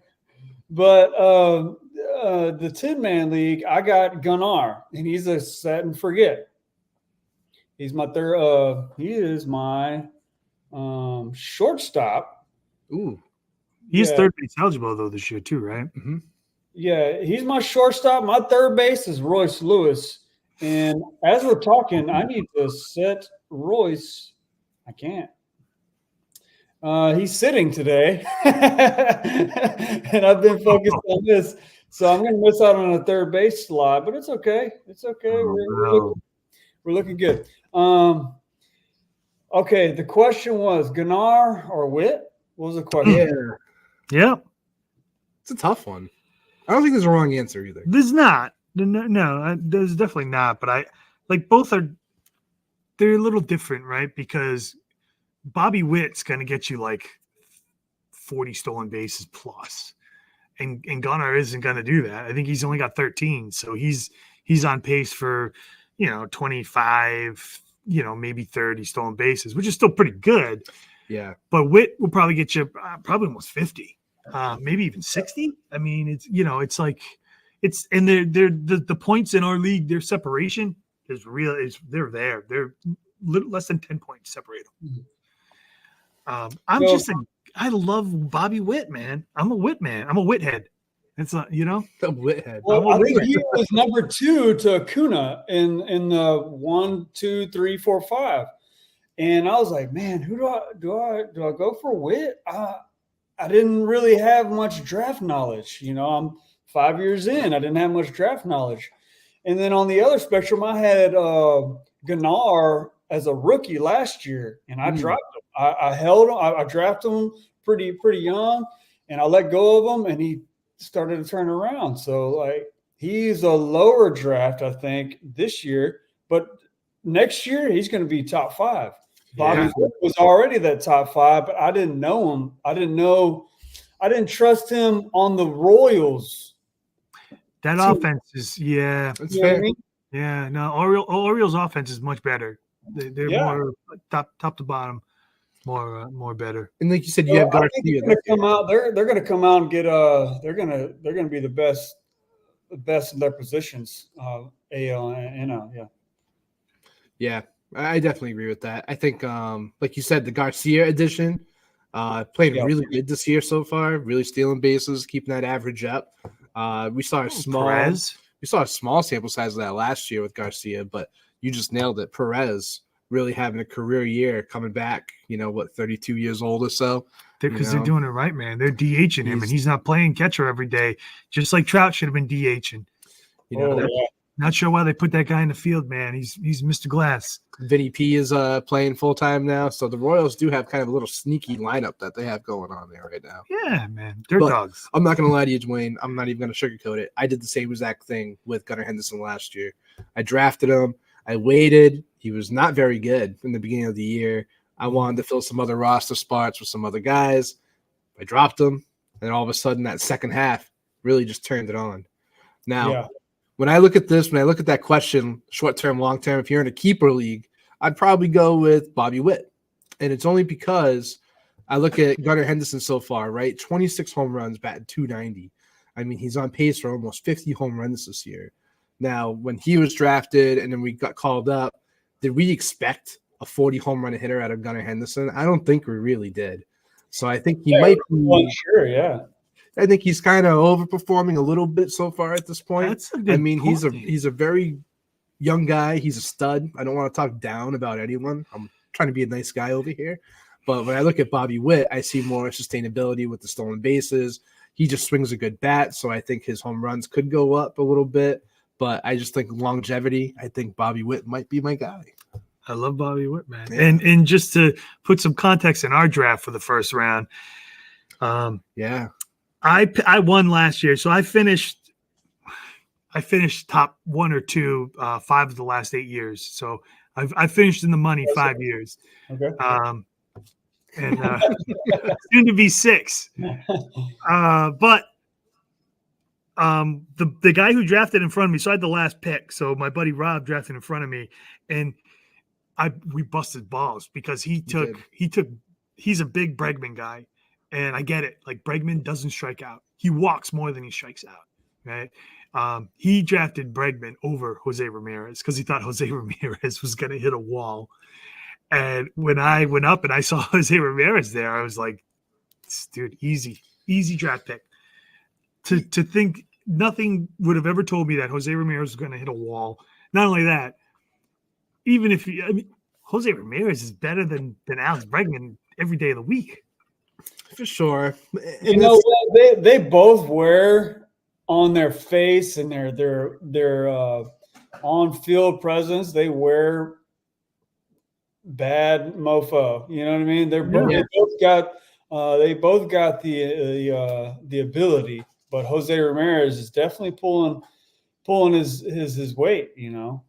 But the 10-man league, I got Gunnar, and he's a set and forget. He's my third. He is my shortstop. Ooh, he's third base eligible though this year too, right? Mm-hmm. Yeah, he's my shortstop. My third base is Royce Lewis, and as we're talking, I need to set Royce. I can't. He's sitting today, and I've been focused on this, so I'm going to miss out on a third base slot. But it's okay. It's okay. We're looking good. Okay, the question was Gunnar or Witt? What was the question? Yeah. It's a tough one. I don't think there's a wrong answer either. There's not. No, there's definitely not. But I like both they're a little different, right? Because Bobby Witt's going to get you like 40 stolen bases plus. And Gunnar isn't going to do that. I think he's only got 13. So he's on pace for, 25, maybe 30 stolen bases, which is still pretty good. Yeah. But Witt will probably get you probably almost 50, maybe even 60. I mean, it's like and they're the points in our league, their separation is real. They're there. They're less than 10 points separate them. I love Bobby Witt, man. I'm a Witt man. I'm a Witt head. It's not, The Witt head. Well, I think he was number 2 to Acuna in the 1, 2, 3, 4, 5. And I was like, man, who do I go for Witt? I didn't really have much draft knowledge. I'm 5 years in. I didn't have much draft knowledge. And then on the other spectrum, I had Gunnar as a rookie last year, and I dropped him. I held him. I drafted him pretty young, and I let go of him, and he started to turn around. So, like, he's a lower draft, I think, this year. But next year, he's going to be top 5. Bobby Witt was already that top 5, but I didn't know him. I didn't trust him on the Royals. That offense is, That's fair. I mean? Yeah, no, Orioles offense is much better. They're more top to bottom, more better. And like you said, you have Garcia. They're going to come out. They're going to come out and get they're going to be the best in their positions. AL and NL. Yeah. Yeah, I definitely agree with that. I think, like you said, the Garcia edition played really good this year so far. Really stealing bases, keeping that average up. We saw a small sample size of that last year with Garcia, but you just nailed it. Perez really having a career year, coming back. 32 years old or so. Because they're doing it right, man. They're DHing him, and he's not playing catcher every day. Just like Trout should have been DHing. Not sure why they put that guy in the field, man. He's Mr. Glass. Vinny P is playing full time now, so the Royals do have kind of a little sneaky lineup that they have going on there right now. Yeah, man, they're dogs. I'm not gonna lie to you, Dwayne. I'm not even gonna sugarcoat it. I did the same exact thing with Gunnar Henderson last year. I drafted him. I waited. He was not very good in the beginning of the year. I wanted to fill some other roster spots with some other guys. I dropped him, and all of a sudden, that second half really just turned it on. Now. When I look at this, when I look at that question, short-term, long-term, if you're in a keeper league, I'd probably go with Bobby Witt. And it's only because I look at Gunnar Henderson so far, right? 26 home runs, batting .290. I mean, he's on pace for almost 50 home runs this year. Now, when he was drafted and then we got called up, did we expect a 40 home run hitter out of Gunnar Henderson? I don't think we really did. So I think he might be. Well, sure, yeah. I think he's kind of overperforming a little bit so far at this point. That's a good point. He's a very young guy. He's a stud. I don't want to talk down about anyone. I'm trying to be a nice guy over here. But when I look at Bobby Witt, I see more sustainability with the stolen bases. He just swings a good bat, so I think his home runs could go up a little bit. But I just think longevity, I think Bobby Witt might be my guy. I love Bobby Witt, man. Yeah. And just to put some context in our draft for the first round, I won last year, so I finished top 1 or 2 5 of the last 8 years. So I finished in the money 5 years. Okay. And soon to be 6. But the guy who drafted in front of me, so I had the last pick. So my buddy Rob drafted in front of me, and we busted balls because he's a big Bregman guy. And I get it. Like, Bregman doesn't strike out. He walks more than he strikes out, right? He drafted Bregman over Jose Ramirez because he thought Jose Ramirez was going to hit a wall. And when I went up and I saw Jose Ramirez there, I was like, dude, easy draft pick. To think nothing would have ever told me that Jose Ramirez was going to hit a wall. Not only that, even if Jose Ramirez is better than Alex Bregman every day of the week. For sure. You know what? They both wear on their face and their on-field presence. They wear bad mofo. You know what I mean? They both got the ability, but Jose Ramirez is definitely pulling his weight. You know,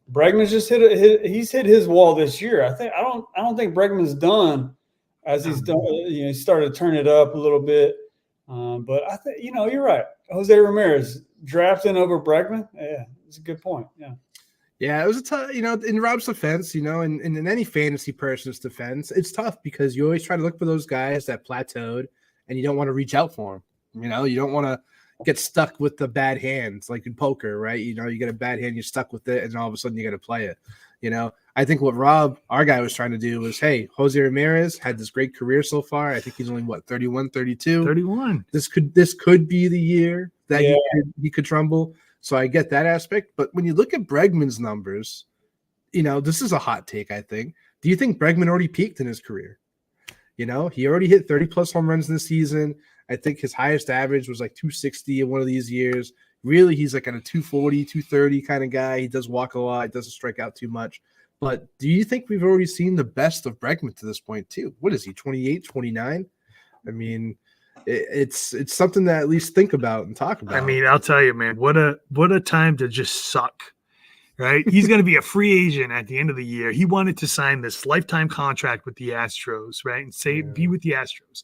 Bregman's just he's hit his wall this year. I don't think Bregman's done as he's done, he started to turn it up a little bit. But I think, you're right. Jose Ramirez drafting over Bregman. Yeah, it's a good point. Yeah. Yeah, it was a tough, in Rob's defense, and in any fantasy person's defense, it's tough because you always try to look for those guys that plateaued and you don't want to reach out for them. You don't want to get stuck with the bad hands like in poker, right? You get a bad hand, you're stuck with it, and all of a sudden you got to play it. I think what Rob, our guy, was trying to do was, hey, Jose Ramirez had this great career so far. I think he's only 31, 32. 31. This could be the year that he could trumble. So I get that aspect. But when you look at Bregman's numbers, this is a hot take, I think. Do you think Bregman already peaked in his career? He already hit 30-plus home runs this season. I think his highest average was like 260 in one of these years. Really, he's like a 240, 230 kind of guy. He does walk a lot. He doesn't strike out too much. But do you think we've already seen the best of Bregman to this point, too? What is he, 28, 29? I mean, it's something to at least think about and talk about. I mean, I'll tell you, man, what a time to just suck, right? He's going to be a free agent at the end of the year. He wanted to sign this lifetime contract with the Astros, right, and be with the Astros.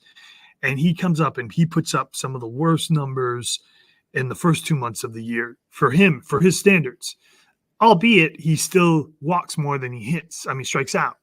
And he comes up and he puts up some of the worst numbers in the first 2 months of the year for him, for his standards. Albeit he still walks more than he hits. I mean, strikes out.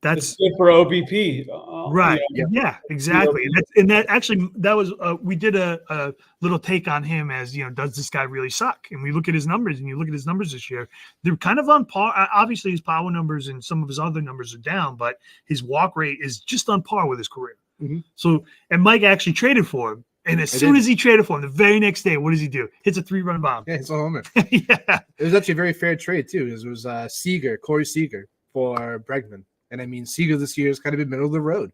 That's good for OBP. Right. Yeah, exactly. That was we did a little take on him as, does this guy really suck? And we look at his numbers, and you look at his numbers this year, they're kind of on par. Obviously his power numbers and some of his other numbers are down, but his walk rate is just on par with his career. Mm-hmm. So, and Mike actually traded for him. And as soon as he traded for him, the very next day, what does he do? Hits a 3-run bomb. Yeah, it's a homer. Yeah. It was actually a very fair trade, too. It was Corey Seager for Bregman. And, I mean, Seager this year is kind of in the middle of the road.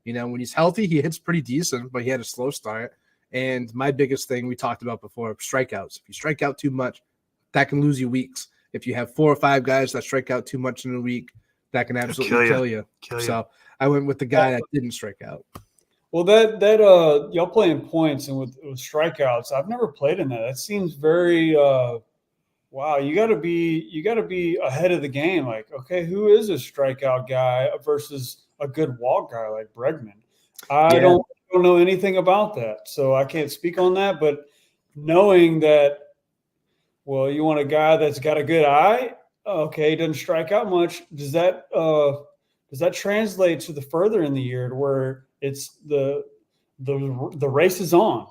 When he's healthy, he hits pretty decent, but he had a slow start. And my biggest thing we talked about before, strikeouts. If you strike out too much, that can lose you weeks. If you have 4 or 5 guys that strike out too much in a week, that can absolutely kill you. So I went with the guy that didn't strike out. Well, y'all playing points and with strikeouts, I've never played in that. That seems very wow. You got to be ahead of the game. Like, okay, who is a strikeout guy versus a good walk guy like Bregman? I don't know anything about that, so I can't speak on that. But knowing that, well, you want a guy that's got a good eye. Okay, doesn't strike out much. Does that translate to the further in the year to where it's the race is on,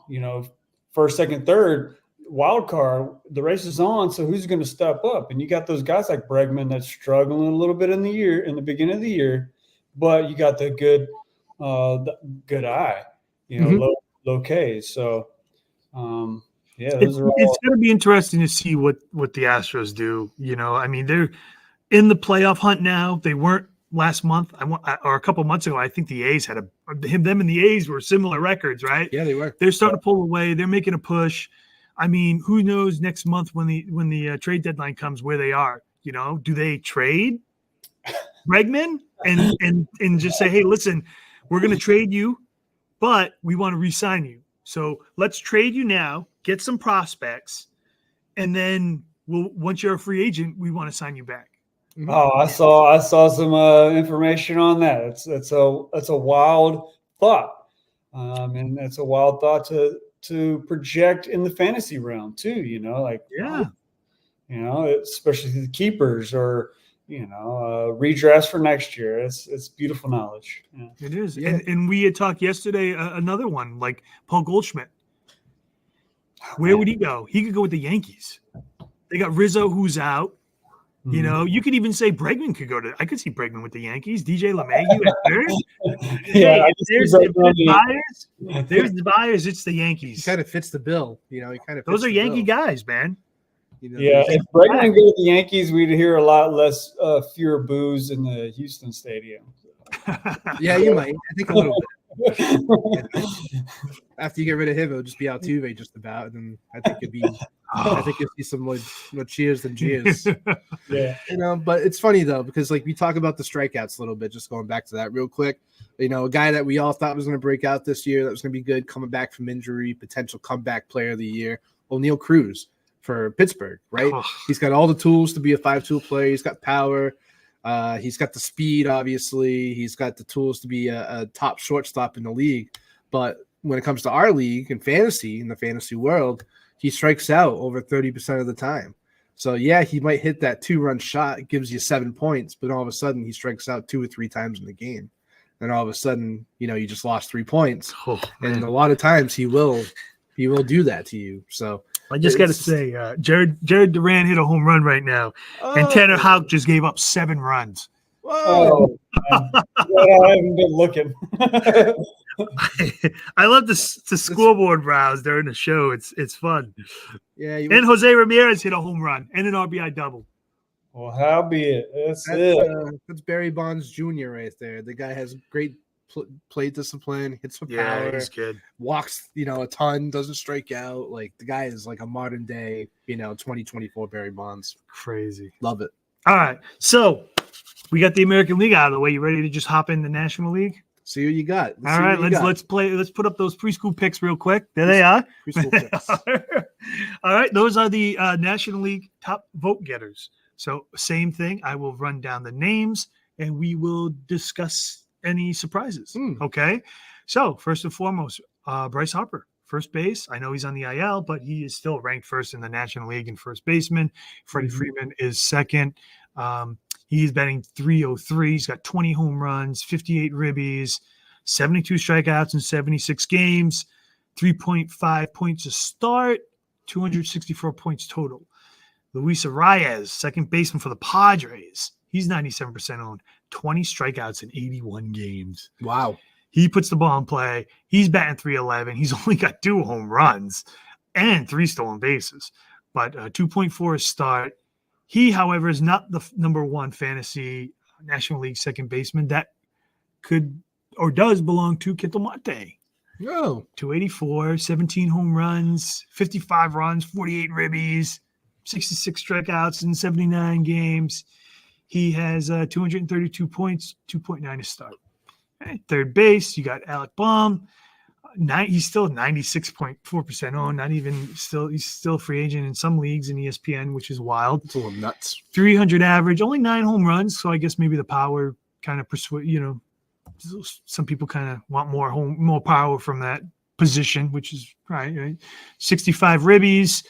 first, second, third, wild card, the race is on. So who's going to step up? And you got those guys like Bregman that's struggling a little bit in the beginning of the year, but you got the good eye, low Ks. So those are all. It's going to be interesting to see what the Astros do. I mean, they're in the playoff hunt now. They weren't last month, or a couple months ago. I think the A's had them and the A's were similar records, right? Yeah, they were. They're starting to pull away. They're making a push. I mean, who knows next month when the trade deadline comes where they are? Do they trade Bregman and just say, hey, listen, we're going to trade you, but we want to re-sign you. So let's trade you now, get some prospects, and then once you're a free agent, we want to sign you back. Oh, I saw some information on that. That's a wild thought, and that's a wild thought to project in the fantasy realm too. Especially the keepers or redrafts for next year. It's beautiful knowledge. Yeah. It is, and we had talked yesterday another one like Paul Goldschmidt. Where would he go? He could go with the Yankees. They got Rizzo, who's out. You could even say Bregman could go to. I could see Bregman with the Yankees. DJ LeMahieu at third. Yeah, there's the buyers. It's the Yankees. He kind of fits the bill. He kind of. Those are Yankee guys, man. If Bregman go to the Yankees, we'd hear a lot less, fewer boos in the Houston stadium. Yeah, you might. I think a little bit. After you get rid of him, it'll just be Altuve just about, and then I think you'll see some more cheers than jeers. Yeah, but it's funny though because like we talk about the strikeouts a little bit. Just going back to that real quick, a guy that we all thought was going to break out this year, that was going to be good, coming back from injury, potential comeback player of the year, O'Neal Cruz for Pittsburgh, right? He's got all the tools to be a 5-tool player. He's got power. He's got the speed, obviously. He's got the tools to be a top shortstop in the league. But when it comes to our league and fantasy, in the fantasy world, he strikes out over 30% of the time. So, yeah, he might hit that 2-run shot, gives you 7 points, but all of a sudden he strikes out 2 or 3 times in the game. And all of a sudden, you just lost 3 points. Oh, and a lot of times he will do that to you. So I just got to say, Jared Duran hit a home run right now, and Tanner Houck just gave up 7 runs. Oh, I haven't been looking. I love the scoreboard browse during the show. It's fun. Yeah, and Jose Ramirez hit a home run and an RBI double. Well, how be it? That's Barry Bonds Jr. right there. The guy has great plate discipline, hits for power. He's good. Walks, a ton, doesn't strike out. Like, the guy is like a modern day, 2024 Barry Bonds. Crazy. Love it. All right. So we got the American League out of the way. You ready to just hop in the National League? See what you got. All right, let's play. Let's put up those preschool picks real quick. There they are. Preschool picks. All right, those are the National League top vote getters. So same thing. I will run down the names and we will discuss any surprises. Okay. So first and foremost, Bryce Harper, first base. I know he's on the IL, but he is still ranked first in the National League in first baseman. Freddie Freeman is second. He's batting .303. He's got 20 home runs, 58 ribbies, 72 strikeouts in 76 games, 3.5 points a start, 264 points total. Luis Arias, second baseman for the Padres. He's 97% owned, 20 strikeouts in 81 games. Wow. He puts the ball in play. He's batting .311. He's only got 2 home runs and 3 stolen bases, but 2.4 a start. He, however, is not the number 1 fantasy National League second baseman. That could or does belong to Quintalmonte. Oh. 284, 17 home runs, 55 runs, 48 ribbies, 66 strikeouts in 79 games. He has 232 points, 2.9 a start. Okay. Third base, you got Alec Baum. He's still 96.4% owned. He's still a free agent in some leagues in ESPN, which is wild. It's a little nuts. 300 average, only 9 home runs. So I guess maybe the power kind of some people kind of want more power from that position, which is right. 65 ribbies,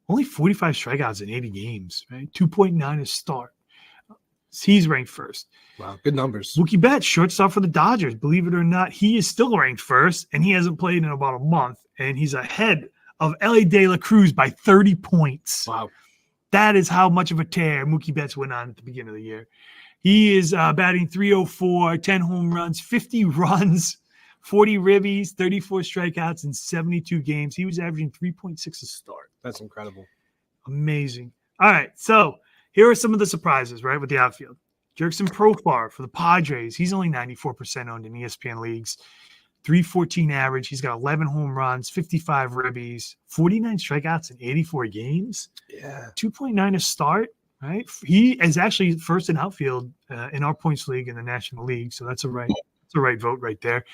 only 45 strikeouts in 80 games, right? 2.9 a start. He's ranked first. Wow, good numbers. Mookie Betts, shortstop for the Dodgers. Believe it or not, he is still ranked first, and he hasn't played in about a month, and he's ahead of Ellie De La Cruz by 30 points. Wow. That is how much of a tear Mookie Betts went on at the beginning of the year. He is batting .304, 10 home runs, 50 runs, 40 ribbies, 34 strikeouts in 72 games. He was averaging 3.6 a start. That's incredible. Amazing. All right, so here are some of the surprises, right, with the outfield. Jurickson Profar for the Padres. He's only 94% owned in ESPN leagues. 314 average. He's got 11 home runs, 55 ribbies, 49 strikeouts in 84 games. Yeah. 2.9 a start, right? He is actually first in outfield in our points league in the National League, so that's a right vote right there.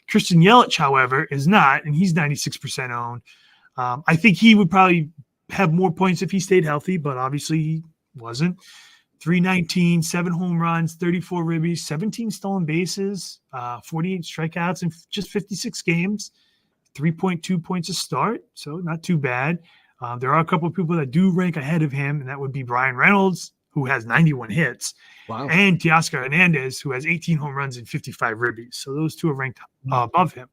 Christian Yelich, however, is not, and he's 96% owned. I think he would probably have more points if he stayed healthy, but obviously he wasn't. 319, 7 home runs, 34 ribbies, 17 stolen bases, 48 strikeouts in just 56 games, 3.2 points a start, so not too bad. There are a couple of people that do rank ahead of him, and that would be Brian Reynolds, who has 91 hits, wow, and Teoscar Hernandez, who has 18 home runs and 55 ribbies. So those two are ranked above him.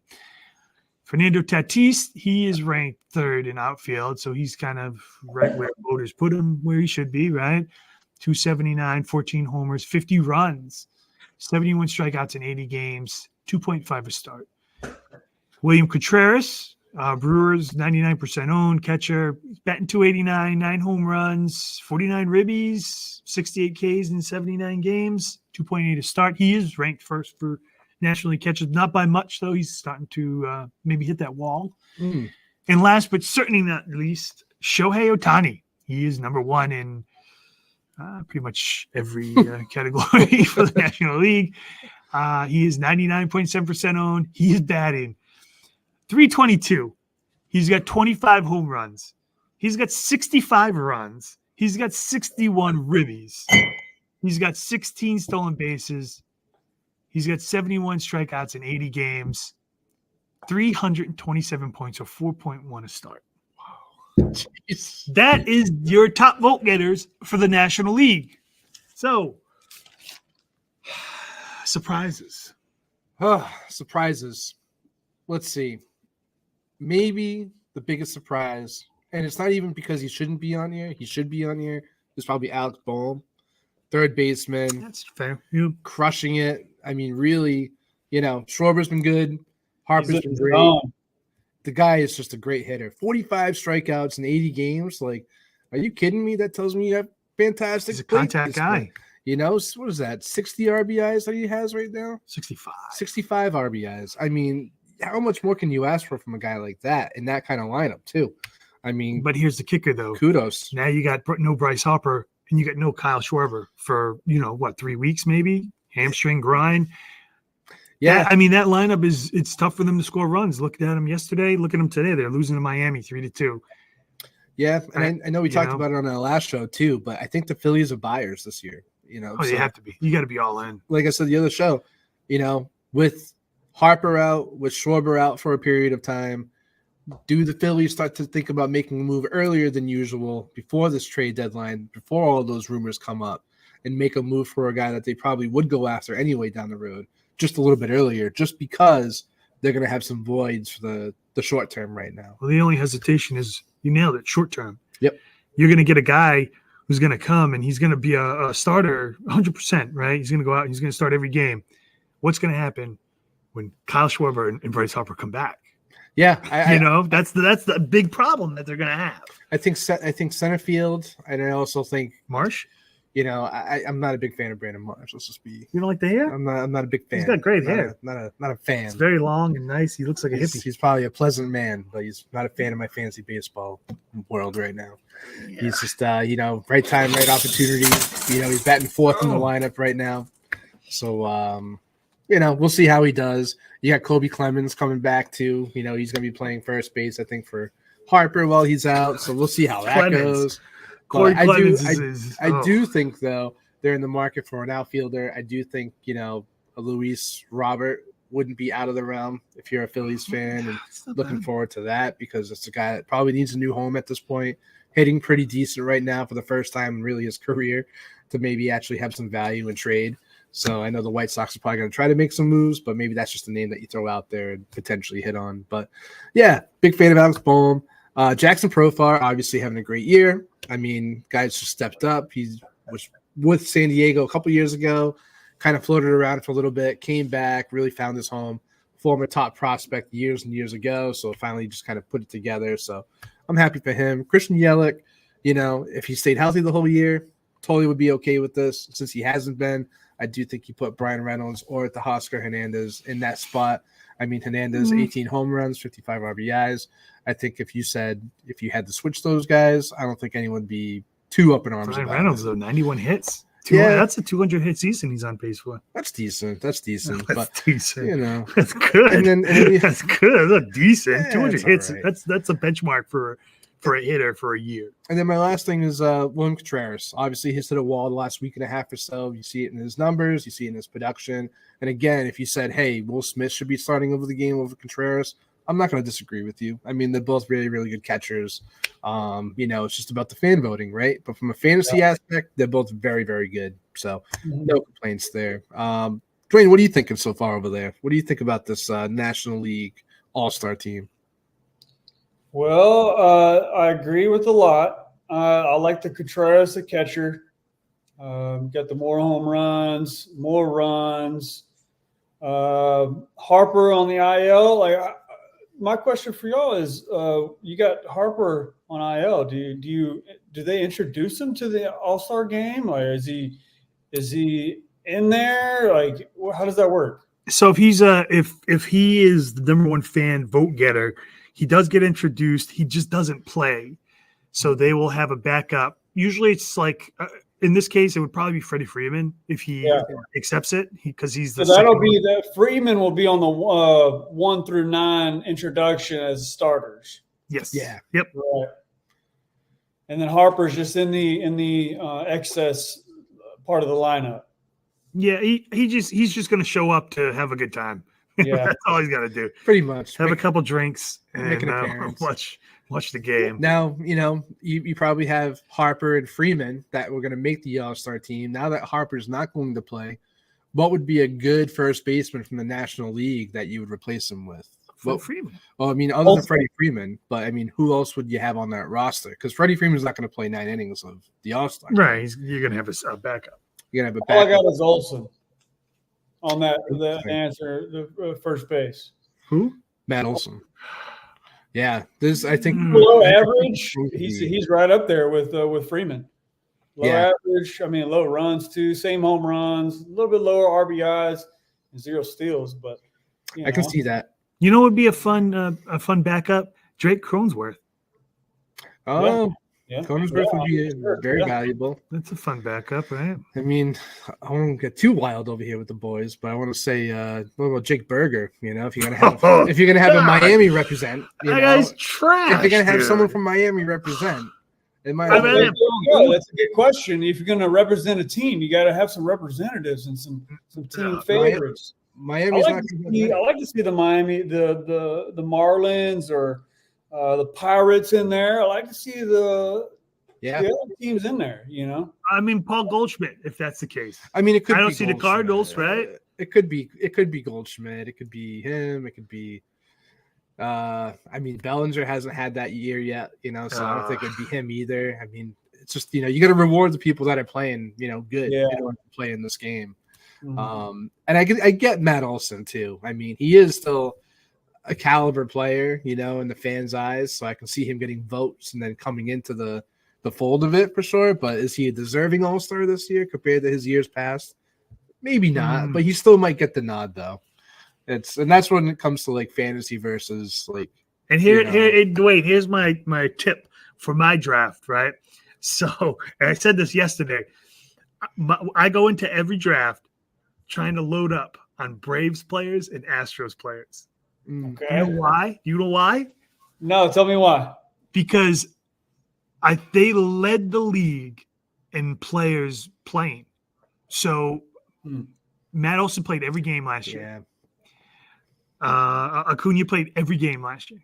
Fernando Tatis, he is ranked 3rd in outfield, so he's kind of right where voters put him, where he should be, right? 279, 14 homers, 50 runs, 71 strikeouts in 80 games, 2.5 a start. William Contreras, Brewers, 99% owned, catcher, batting .289, 9 home runs, 49 ribbies, 68 Ks in 79 games, 2.8 a start. He is ranked first for National League catchers, not by much, though. He's starting to maybe hit that wall. And last but certainly not least, Shohei Ohtani. He is number 1 in pretty much every category for the National League. He is 99.7% owned. He is batting .322. He's got 25 home runs. He's got 65 runs. He's got 61 ribbies. He's got 16 stolen bases. He's got 71 strikeouts in 80 games, 327 points, or 4.1 a start. Jeez. That is your top vote getters for the National League. So, surprises. Surprises. Let's see. Maybe the biggest surprise, and it's not even because he shouldn't be on here. He should be on here. Is probably Alex Bohm, third baseman. That's fair. Yeah. Crushing it. I mean, really, Schwarber's been good. Harper's been great. Zone. The guy is just a great hitter. 45 strikeouts in 80 games. Like, are you kidding me? That tells me you have fantastic. He's a contact guy. What is that? 60 RBIs that he has right now? 65. 65 RBIs. I mean, how much more can you ask for from a guy like that in that kind of lineup, too? I mean, But here's the kicker, though. kudos. Now you got no Bryce Harper and you got no Kyle Schwarber for, 3 weeks maybe? Hamstring grind. Yeah. I mean, that lineup it's tough for them to score runs. Look at them yesterday. Look at them today. They're losing to Miami 3-2. Yeah. And I know we talked about it on our last show, too, but I think the Phillies are buyers this year. They have to be. You got to be all in. Like I said the other show, with Harper out, with Schwarber out for a period of time, do the Phillies start to think about making a move earlier than usual before this trade deadline, before all those rumors come up, and make a move for a guy that they probably would go after anyway down the road, just a little bit earlier, just because they're going to have some voids for the short term right now. Well, the only hesitation is you nailed it, short term. Yep. You're going to get a guy who's going to come and he's going to be a starter 100%, right? He's going to go out and he's going to start every game. What's going to happen when Kyle Schwarber and Bryce Harper come back? Yeah, that's the big problem that they're going to have. I think center field, and I also think Marsh. I'm not a big fan of Brandon Marsh. Let's just be. You don't like the hair? I'm not a big fan. He's got great hair. Not a fan. It's very long and nice. He looks like a hippie. He's probably a pleasant man, but he's not a fan of my fantasy baseball world right now. Yeah. He's just right time, right opportunity. He's batting fourth in the lineup right now. So we'll see how he does. You got Kobe Clemens coming back too. He's going to be playing first base, I think, for Harper while he's out. So we'll see how that goes. I do think, though, they're in the market for an outfielder. I do think, a Luis Robert wouldn't be out of the realm if you're a Phillies fan and looking forward to that, because it's a guy that probably needs a new home at this point, hitting pretty decent right now for the first time in really his career to maybe actually have some value in trade. So I know the White Sox are probably going to try to make some moves, but maybe that's just a name that you throw out there and potentially hit on. But, yeah, big fan of Alex Bohm. Jackson Profar, obviously having a great year. I mean, guys just stepped up. He was with San Diego a couple years ago, kind of floated around for a little bit, came back, really found his home. Former top prospect years and years ago, so finally just kind of put it together. So I'm happy for him. Christian Yelich, if he stayed healthy the whole year, totally would be okay with this. Since he hasn't been, I do think you put Brian Reynolds or the Oscar Hernandez in that spot. I mean, Hernandez, 18 home runs, 55 RBIs. I think if you had to switch those guys, I don't think anyone would be too up in arms Brian about Reynolds, it. though, 91 hits. Yeah. That's a 200-hit season he's on pace for. That's decent. That's decent. That's decent. That's good. And then that's good. That's decent. Yeah, 200 hits. right. That's a benchmark for a hitter for a year. And then my last thing is William Contreras. Obviously, he's hit a wall the last week and a half or so. You see it in his numbers. You see it in his production. And again, if you said, hey, Will Smith should be starting over the game over Contreras, I'm not going to disagree with you. I mean, they're both really, really good catchers. It's just about the fan voting, right? But from a fantasy aspect, they're both very, very good. So no complaints there. Dwayne, what are you thinking so far over there? What do you think about this National League All-Star team? Well, I agree with a lot. I like the Contreras, the catcher. Got the more home runs, more runs. Harper on the IL. My question for y'all is, you got Harper on IL. Do they introduce him to the All-Star game? Like, is he in there? Like, how does that work? So if he's if he is the number one fan vote getter, he does get introduced. He just doesn't play. So they will have a backup. Usually it's like in this case, it would probably be Freddie Freeman if he accepts it, because he's the. So that'll be that Freeman will be on the 1 through 9 introduction as starters. Yes. Yeah. Yep. Right. And then Harper's just in the excess part of the lineup. Yeah, he's just going to show up to have a good time. Yeah. That's all he's got to do. Pretty much. Have a couple drinks make and an appearance. watch the game. Now, you probably have Harper and Freeman that were going to make the All-Star team. Now that Harper's not going to play, what would be a good first baseman from the National League that you would replace him with? Freeman. Well, I mean, other than Freddie Freeman, but I mean, who else would you have on that roster? Because Freddie Freeman's not going to play 9 innings of the All-Star. Right. You're going to have a backup. You're going to have a All I backup. got is Olsen on that answer, the first base. Who? Matt Olson. Yeah, I think Low average. He's right up there with Freeman. Low average. I mean, low runs too. Same home runs. A little bit lower RBIs and 0 steals. But I can see that. You know, what would be a fun backup? Drake Cronenworth. Oh, yeah. Cronenworth would be very valuable. That's a fun backup, right? I mean, I won't get too wild over here with the boys, but I want to say, what about Jake Berger? If you're gonna have a Miami represent, that guy's trash. If you're gonna have someone from Miami represent, that's a good question. If you're gonna represent a team, you got to have some representatives and some team favorites. Miami's I like to see the Miami, the Marlins or the Pirates in there. I like to see the other teams in there. I mean, Paul Goldschmidt, if that's the case. I mean, it could. I don't see the Cardinals, right? It could be Goldschmidt. It could be him. It could be. I mean, Bellinger hasn't had that year yet. So I don't think it'd be him either. I mean, it's just you got to reward the people that are playing. Good. Yeah. Playing this game. Mm-hmm. And I get Matt Olson too. I mean, he is still a caliber player, in the fans' eyes. So I can see him getting votes and then coming into the fold of it for sure. But is he a deserving All-Star this year compared to his years past? Maybe not, but he still might get the nod though. And that's when it comes to like fantasy versus like. And here, Dwayne, here's my tip for my draft, right? So, and I said this yesterday. I go into every draft trying to load up on Braves players and Astros players. Okay. You know why? You know why? No, tell me why. Because they led the league in players playing. So Matt Olson played every game last year. Acuna played every game last year.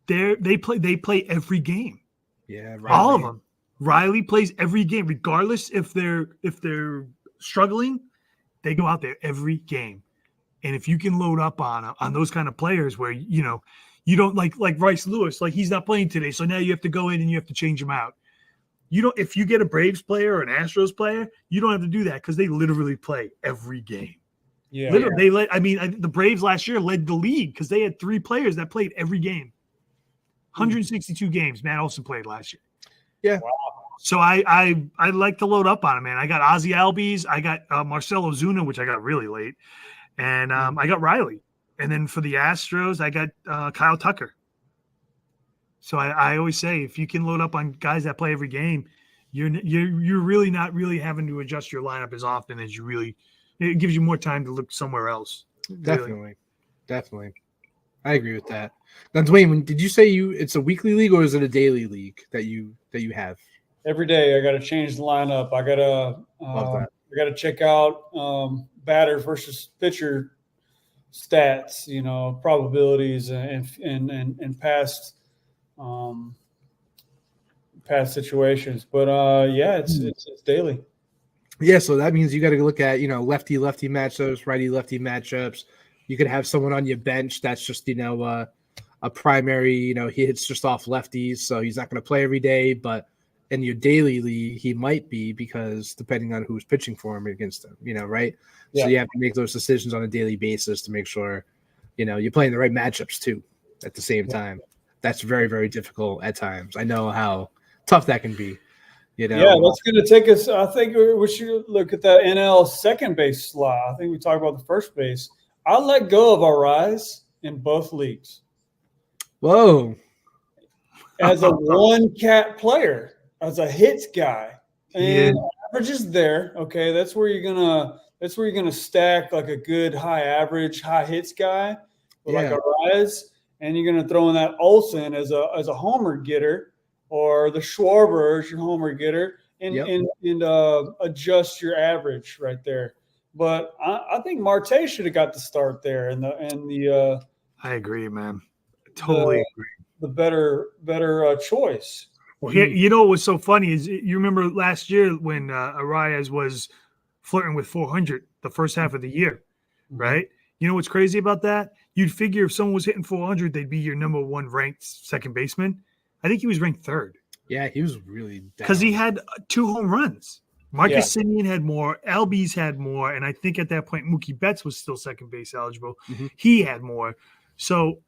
They play every game. Yeah, right. All of them. Riley plays every game, regardless if they're struggling. They go out there every game, and if you can load up on those kind of players, where you don't like Rice Lewis, like he's not playing today, so now you have to go in and you have to change him out. If you get a Braves player or an Astros player, you don't have to do that because they literally play every game. Yeah, literally, the Braves last year led the league because they had 3 players that played every game. 162 games Matt Olson played last year. Yeah. Wow. So I like to load up on him, man. I got Ozzie Albies, I got Marcell Ozuna, which I got really late, and I got Riley. And then for the Astros, I got Kyle Tucker. So I always say, if you can load up on guys that play every game, you're really not really having to adjust your lineup as often as you really. It gives you more time to look somewhere else. Definitely. I agree with that. Now, Dwayne, did you say it's a weekly league or is it a daily league that you have? Every day I got to change the lineup. I got to check out batter versus pitcher stats, probabilities and past situations. But it's daily. Yeah, so that means you got to look at lefty matchups, righty matchups. You could have someone on your bench that's just a primary. He hits just off lefties, so he's not going to play every day, but in your daily league, he might be because depending on who's pitching for him against him, right? Yeah. So you have to make those decisions on a daily basis to make sure, you're playing the right matchups too at the same time. That's very, very difficult at times. I know how tough that can be. Yeah, that's going to take us. I think we should look at that NL second base slot. I think we talked about the first base. I let go of Arise in both leagues. Whoa. As a one-cat player. As a hits guy, and average is there. Okay, that's where you're gonna stack like a good high average, high hits guy, like a Rise, and you're gonna throw in that Olsen as a homer getter, or the Schwarber as your homer getter, and adjust your average right there. But I think Marte should have got the start there, and the I agree, man. Totally agree. the better choice. Well, you know what was so funny is you remember last year when Arias was flirting with 400 the first half of the year, right? You know what's crazy about that? You'd figure if someone was hitting 400, they'd be your number one ranked second baseman. I think he was ranked third. Yeah, he was really because he had 2 home runs. Marcus Semien had more, Albies had more, and I think at that point Mookie Betts was still second base eligible. He had more. So,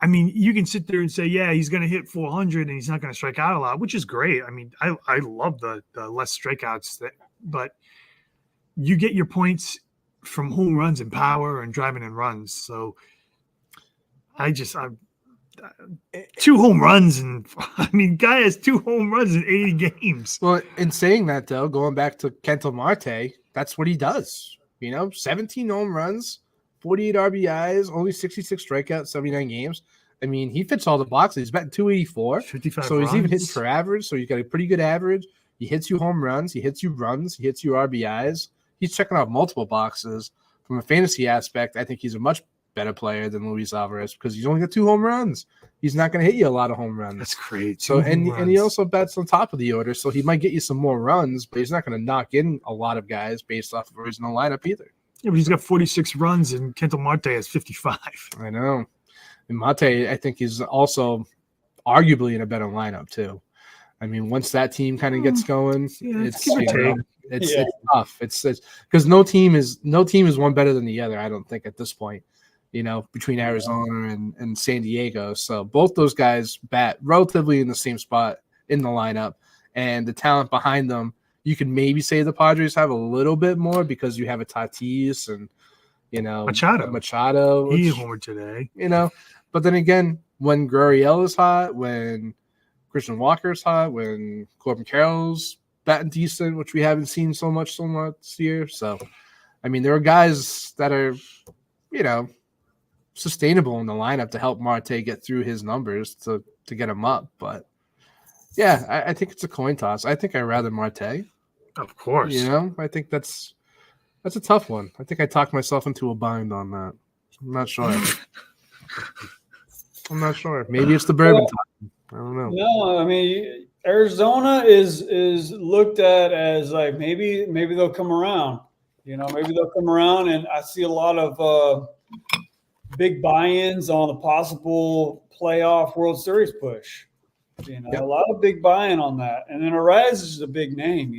I mean, you can sit there and say, yeah, he's going to hit 400 and he's not going to strike out a lot, which is great. I mean, I love the less strikeouts, but you get your points from home runs and power and driving in runs. So, I'm 2 home runs, and I mean, guy has 2 home runs in 80 games. Well, in saying that, though, going back to Ketel Marte, that's what he does. 17 home runs, 48 RBIs, only 66 strikeouts, 79 games. I mean, he fits all the boxes. He's batting 284, 55 so runs. He's even hitting for average. So he's got a pretty good average. He hits you home runs, he hits you runs, he hits you RBIs. He's checking out multiple boxes. From a fantasy aspect, I think he's a much better player than Luis Alvarez because he's only got 2 home runs. He's not going to hit you a lot of home runs. That's great. So and he also bats on top of the order, so he might get you some more runs, but he's not going to knock in a lot of guys based off of original lineup either. Yeah, but he's got 46 runs, and Ketel Marte has 55. I know. And Marte, I think, is also arguably in a better lineup too. I mean, once that team kind of gets going, it's tough. It's because no team is one better than the other. I don't think at this point. Between Arizona and San Diego. So both those guys bat relatively in the same spot in the lineup. And the talent behind them, you could maybe say the Padres have a little bit more because you have a Tatis and, Machado. He homered today. But then again, when Gurriel is hot, when Christian Walker is hot, when Corbin Carroll's batting decent, which we haven't seen so much this year. So, I mean, there are guys that are, sustainable in the lineup to help Marte get through his numbers to get him up. But yeah, I think it's a coin toss. I think I'd rather Marte. Of course. I think that's a tough one. I think I talked myself into a bind on that. I'm not sure. Maybe it's the bourbon time. I don't know. No, I mean, Arizona is looked at as like maybe they'll come around. Maybe they'll come around, and I see a lot of big buy-ins on the possible playoff World Series push. A lot of big buy-in on that. And then Arias is a big name.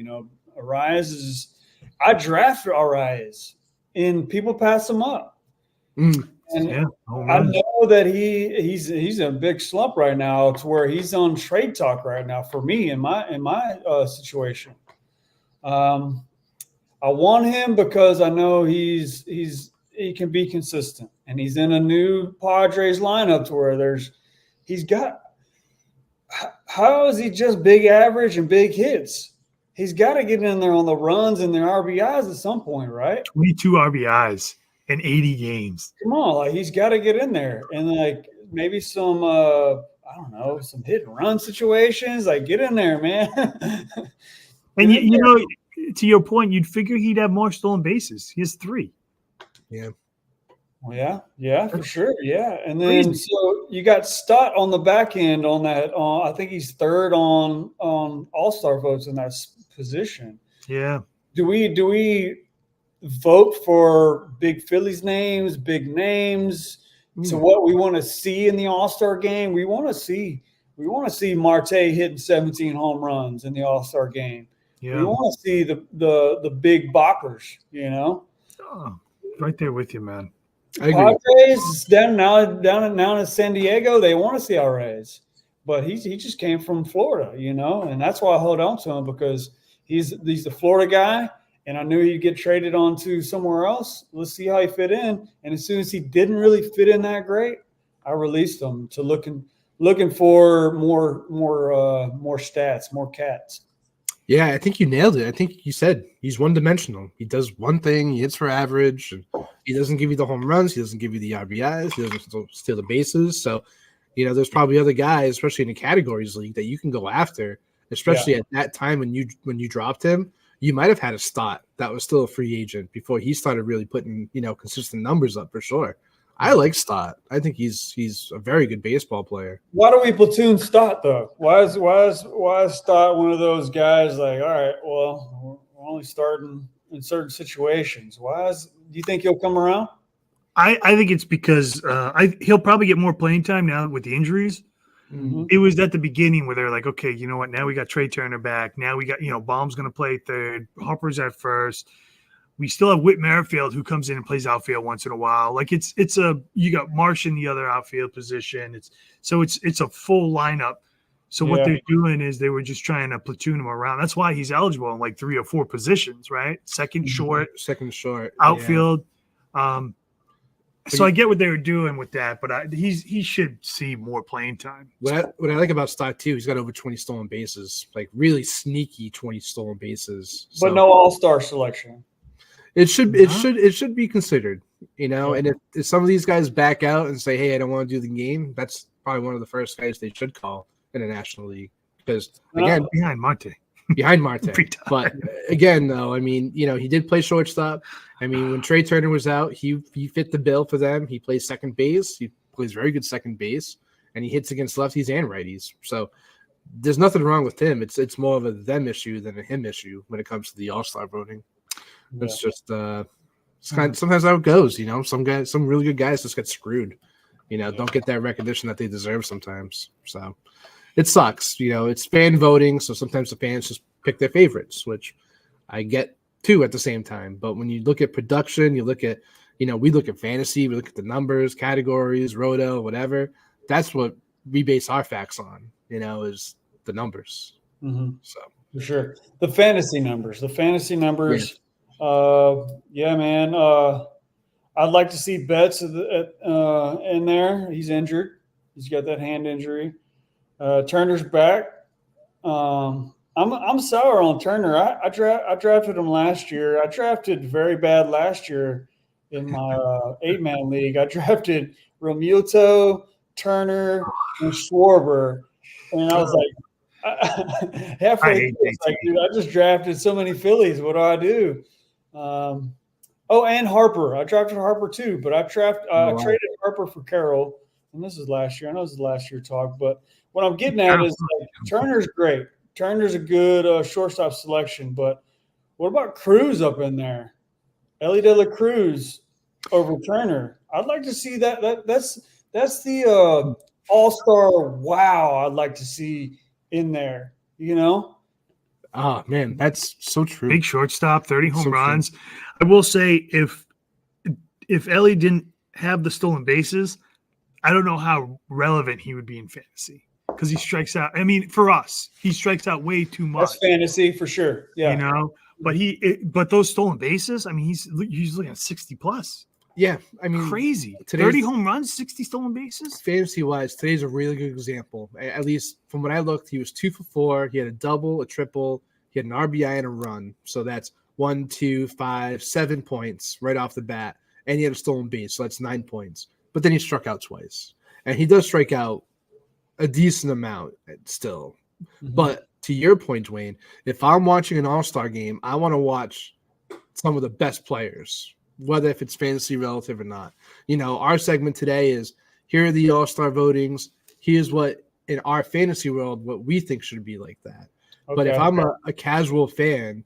I drafted Arias, and people pass him up. And I know that he's in a big slump right now to where he's on trade talk right now for me in my situation. I want him because I know he can be consistent, and he's in a new Padres lineup to where how is he just big average and big hits? He's got to get in there on the runs and the RBIs at some point, right? 22 RBIs in 80 games. Come on, he's got to get in there, and maybe some some hit and run situations. Get in there, man. And to your point, you'd figure he'd have more stolen bases. He has 3. Yeah. Well, yeah, for sure. Yeah. And then so you got Stott on the back end on that. I think he's third on all-star votes in that position. Yeah. Do we vote for big Phillies names, big names to what we want to see in the all-star game? We want to see Marte hitting 17 home runs in the all-star game. Yeah. We want to see the big boppers, Oh, right there with you, man. Padres down in San Diego, they want to see our Rays, but he just came from Florida, and that's why I hold on to him because he's the Florida guy, and I knew he'd get traded on to somewhere else. Let's see how he fit in, and as soon as he didn't really fit in that great, I released him to looking for more stats, more cats. Yeah, I think you nailed it. I think you said he's one-dimensional. He does one thing, he hits for average, and he doesn't give you the home runs, he doesn't give you the RBIs, he doesn't steal the bases. So, there's probably other guys, especially in the categories league, that you can go after especially at that time when you dropped him. You might have had a Stott that was still a free agent before he started really putting, consistent numbers up for sure. I like Stott. I think he's a very good baseball player. Why do we platoon Stott though? Why is Stott one of those guys like, all right, well, we're only starting in certain situations? Do you think he'll come around? I think it's because he'll probably get more playing time now with the injuries. Mm-hmm. It was at the beginning where they're like, okay, you know what? Now we got Trey Turner back. Now we got, Baum's going to play third. Harper's at first. We still have Whit Merrifield who comes in and plays outfield once in a while. Like you got Marsh in the other outfield position. It's a full lineup. So what they're doing is they were just trying to platoon him around. That's why he's eligible in like 3 or 4 positions, right? Second short, outfield. Yeah. So I get what they were doing with that, but he should see more playing time. What I like about Stott too, he's got over 20 stolen bases, like really sneaky 20 stolen bases. But no all-star selection. It should be considered, And if some of these guys back out and say, "Hey, I don't want to do the game," that's probably one of the first guys they should call in the National League because again, behind Marte. But again, though, I mean, he did play shortstop. I mean, when Trey Turner was out, he fit the bill for them. He plays second base. He plays very good second base, and he hits against lefties and righties. So there's nothing wrong with him. It's more of a them issue than a him issue when it comes to the All-Star voting. Yeah. It's just it's kind of, sometimes how it goes. Some really good guys just get screwed. Don't get that recognition that they deserve sometimes. So. It sucks, it's fan voting, so sometimes the fans just pick their favorites, which I get too at the same time. But when you look at production, you look at, we look at fantasy, we look at the numbers, categories, roto, whatever. That's what we base our facts on, is the numbers. Mm-hmm. So for sure, the fantasy numbers. Yeah, man. I'd like to see Betts in there. He's injured. He's got that hand injury. Turner's back. I'm sour on Turner. I drafted him last year. I drafted very bad last year in my 8-man league. I drafted Realmuto, Turner, and Schwarber, and I was like, halfway through, dude, I just drafted so many Phillies. What do I do? And Harper. I drafted Harper too, but I traded Harper for Carroll, and this is last year. I know this is last year talk, but what I'm getting at is Turner's great. Turner's a good shortstop selection, but what about Cruz up in there? Ellie De La Cruz over Turner. I'd like to see that. That's the all-star wow I'd like to see in there, Oh, man, that's so true. Big shortstop, 30 home runs. True. I will say if Ellie didn't have the stolen bases, I don't know how relevant he would be in fantasy. Because he strikes out. I mean, for us, he strikes out way too much. That's fantasy for sure. Yeah, but those stolen bases. I mean, he's looking at 60 plus. Yeah, I mean, crazy. 30 home runs, 60 stolen bases. Fantasy wise, today's a really good example. At least from what I looked, he was 2 for 4. He had a double, a triple. He had an RBI and a run. So that's 1, 2, 5, 7 points right off the bat. And he had a stolen base, so that's 9 points. But then he struck out twice, and he does strike out a decent amount still. Mm-hmm. But to your point, Dwayne, if I'm watching an all-star game, I want to watch some of the best players, whether if it's fantasy relative or not. Our segment today is here are the all-star votings. Here's what in our fantasy world, what we think should be like that. Okay, but if I'm a casual fan,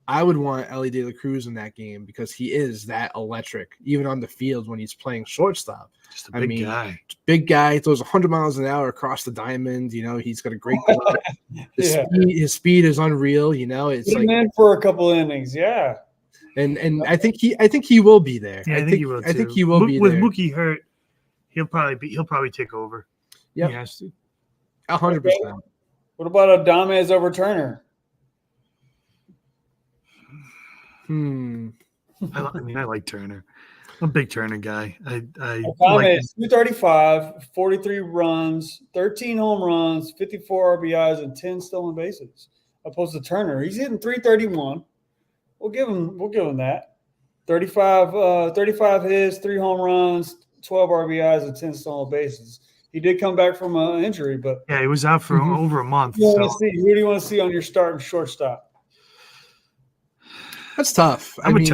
I would want Ellie De La Cruz in that game because he is that electric, even on the field when he's playing shortstop. Just a big guy. Big guy, throws 100 miles an hour across the diamond. He's got a great glove. His speed is unreal. It's like in for a couple innings, yeah. And I think he will be there. Yeah, I think he will. I think he will be with there. With Mookie hurt, he'll probably take over. Yeah, he has to. 100%. What about Adames over Turner? I like Turner. I'm a big Turner guy. I like 235, 43 runs, 13 home runs, 54 RBIs, and 10 stolen bases. Opposed to Turner, he's hitting 331. We'll give him that. 35 hits, 3 home runs, 12 RBIs, and 10 stolen bases. he did come back from an injury, but Yeah, he was out for over a month. who So do you want to see on your starting shortstop? That's tough. I'm a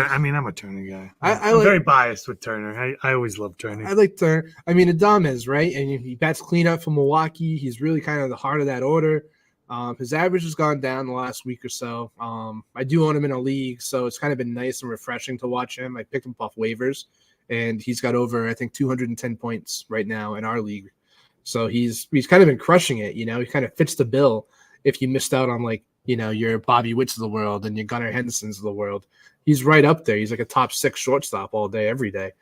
Turner guy. I'm very biased with Turner. I always love Turner. I like Turner. I mean, Adames, right? And he bats cleanup for Milwaukee. He's really kind of the heart of that order. His average has gone down the last week or so. I do own him in a league, so it's kind of been nice and refreshing to watch him. I picked him off waivers, and he's got over, I think, 210 points right now in our league. So he's kind of been crushing it. You know, he kind of fits the bill if you missed out on, like, you know, your Bobby Witts of the world and your Gunnar Hendersons of the world. He's right up there. He's like a top 6 shortstop all day, every day.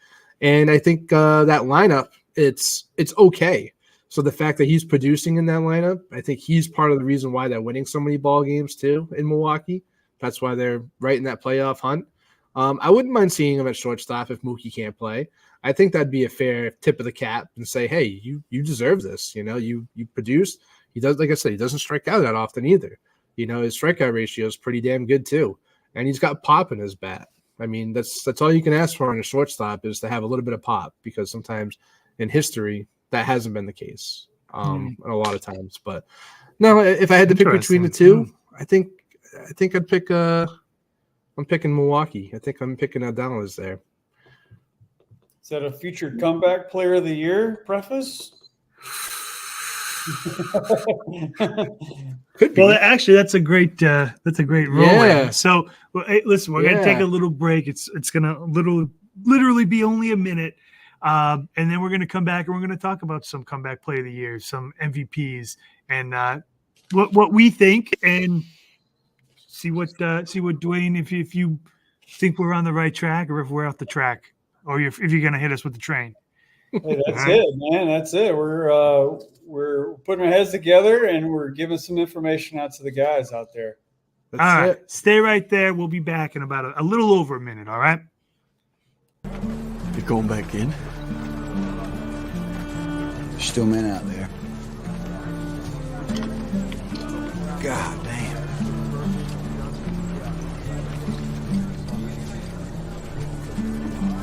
And I think that lineup, it's okay. So the fact that he's producing in that lineup, I think he's part of the reason why they're winning so many ball games too in Milwaukee. That's why they're right in that playoff hunt. I wouldn't mind seeing him at shortstop if Mookie can't play. I think that'd be a fair tip of the cap and say, hey, you deserve this. You know, you produce. He does, like I said, he doesn't strike out that often either. You know, his strikeout ratio is pretty damn good too. And he's got pop in his bat. I mean, that's all you can ask for in a shortstop is to have a little bit of pop, because sometimes in history that hasn't been the case a lot of times. But no, if I had to pick between the two, I think I'd pick I'm picking Milwaukee. I think I'm picking Adames there. Is that a future comeback player of the year preface? Could be. Well, actually, that's a great roll. Yeah. So, hey, listen, we're gonna take a little break. It's gonna literally be only a minute, and then we're gonna come back and we're gonna talk about some comeback player of the year, some MVPs, and what we think, and see what Dwayne, if you think we're on the right track or if we're off the track, or if you're gonna hit us with the train. Hey, that's it, man. That's it. We're putting our heads together and we're giving some information out to the guys out there. That's all right, it. Stay right there. We'll be back in about a little over a minute. All right. You're going back in? There's still men out there. God damn.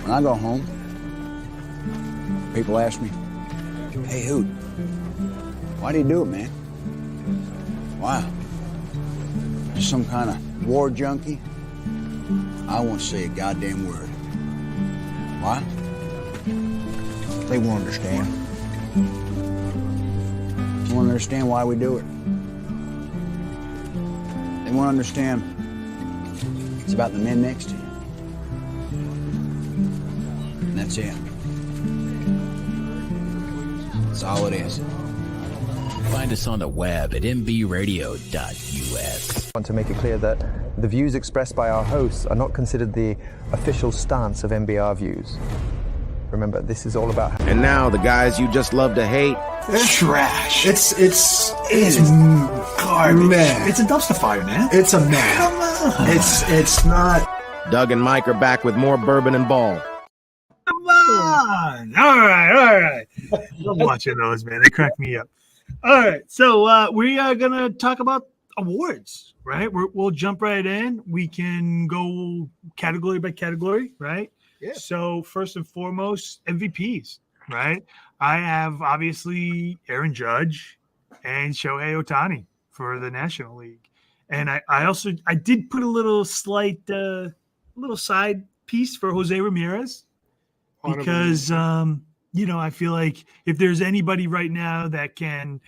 When I go home, people ask me, hey, Hoot, why do you do it, man? Why? Just some kind of war junkie? I won't say a goddamn word. Why? They won't understand. They won't understand why we do it. They won't understand it's about the men next to you. And that's it. That's all it is. Find us on the web at mbradio.us. I want to make it clear that the views expressed by our hosts are not considered the official stance of MBR Views. Remember, this is all about... And now the guys you just love to hate. Trash. It's garbage. Man. It's a dumpster fire, man. It's a man. Come on. It's not. Doug and Mike are back with more Bourbon and Ball. Come on. All right. I'm watching those, man. They crack me up. All right. So we are going to talk about awards, right? We'll jump right in. We can go category by category, right? Yeah. So first and foremost, MVPs, right? I have obviously Aaron Judge and Shohei Ohtani for the National League. And I did put a little slight little side piece for Jose Ramirez because I feel like if there's anybody right now that can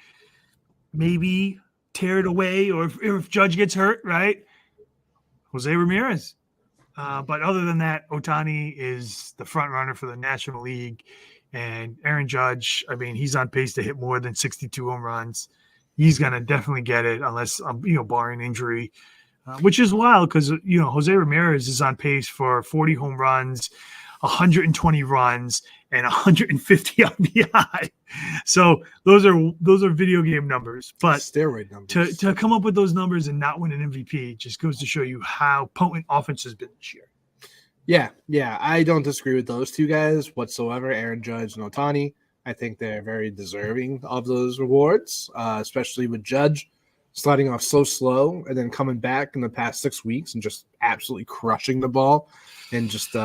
maybe tear it away, or if Judge gets hurt, right? Jose Ramirez. But other than that, Ohtani is the front runner for the National League. And Aaron Judge, I mean, he's on pace to hit more than 62 home runs. He's going to definitely get it unless, barring injury, which is wild because, Jose Ramirez is on pace for 40 home runs, 120 runs, and 150 RBI. So those are video game numbers. But Steroid numbers. To come up with those numbers and not win an MVP just goes to show you how potent offense has been this year. Yeah, I don't disagree with those two guys whatsoever, Aaron Judge and Ohtani. I think they're very deserving of those rewards, especially with Judge. starting off so slow and then coming back in the past 6 weeks and just absolutely crushing the ball and just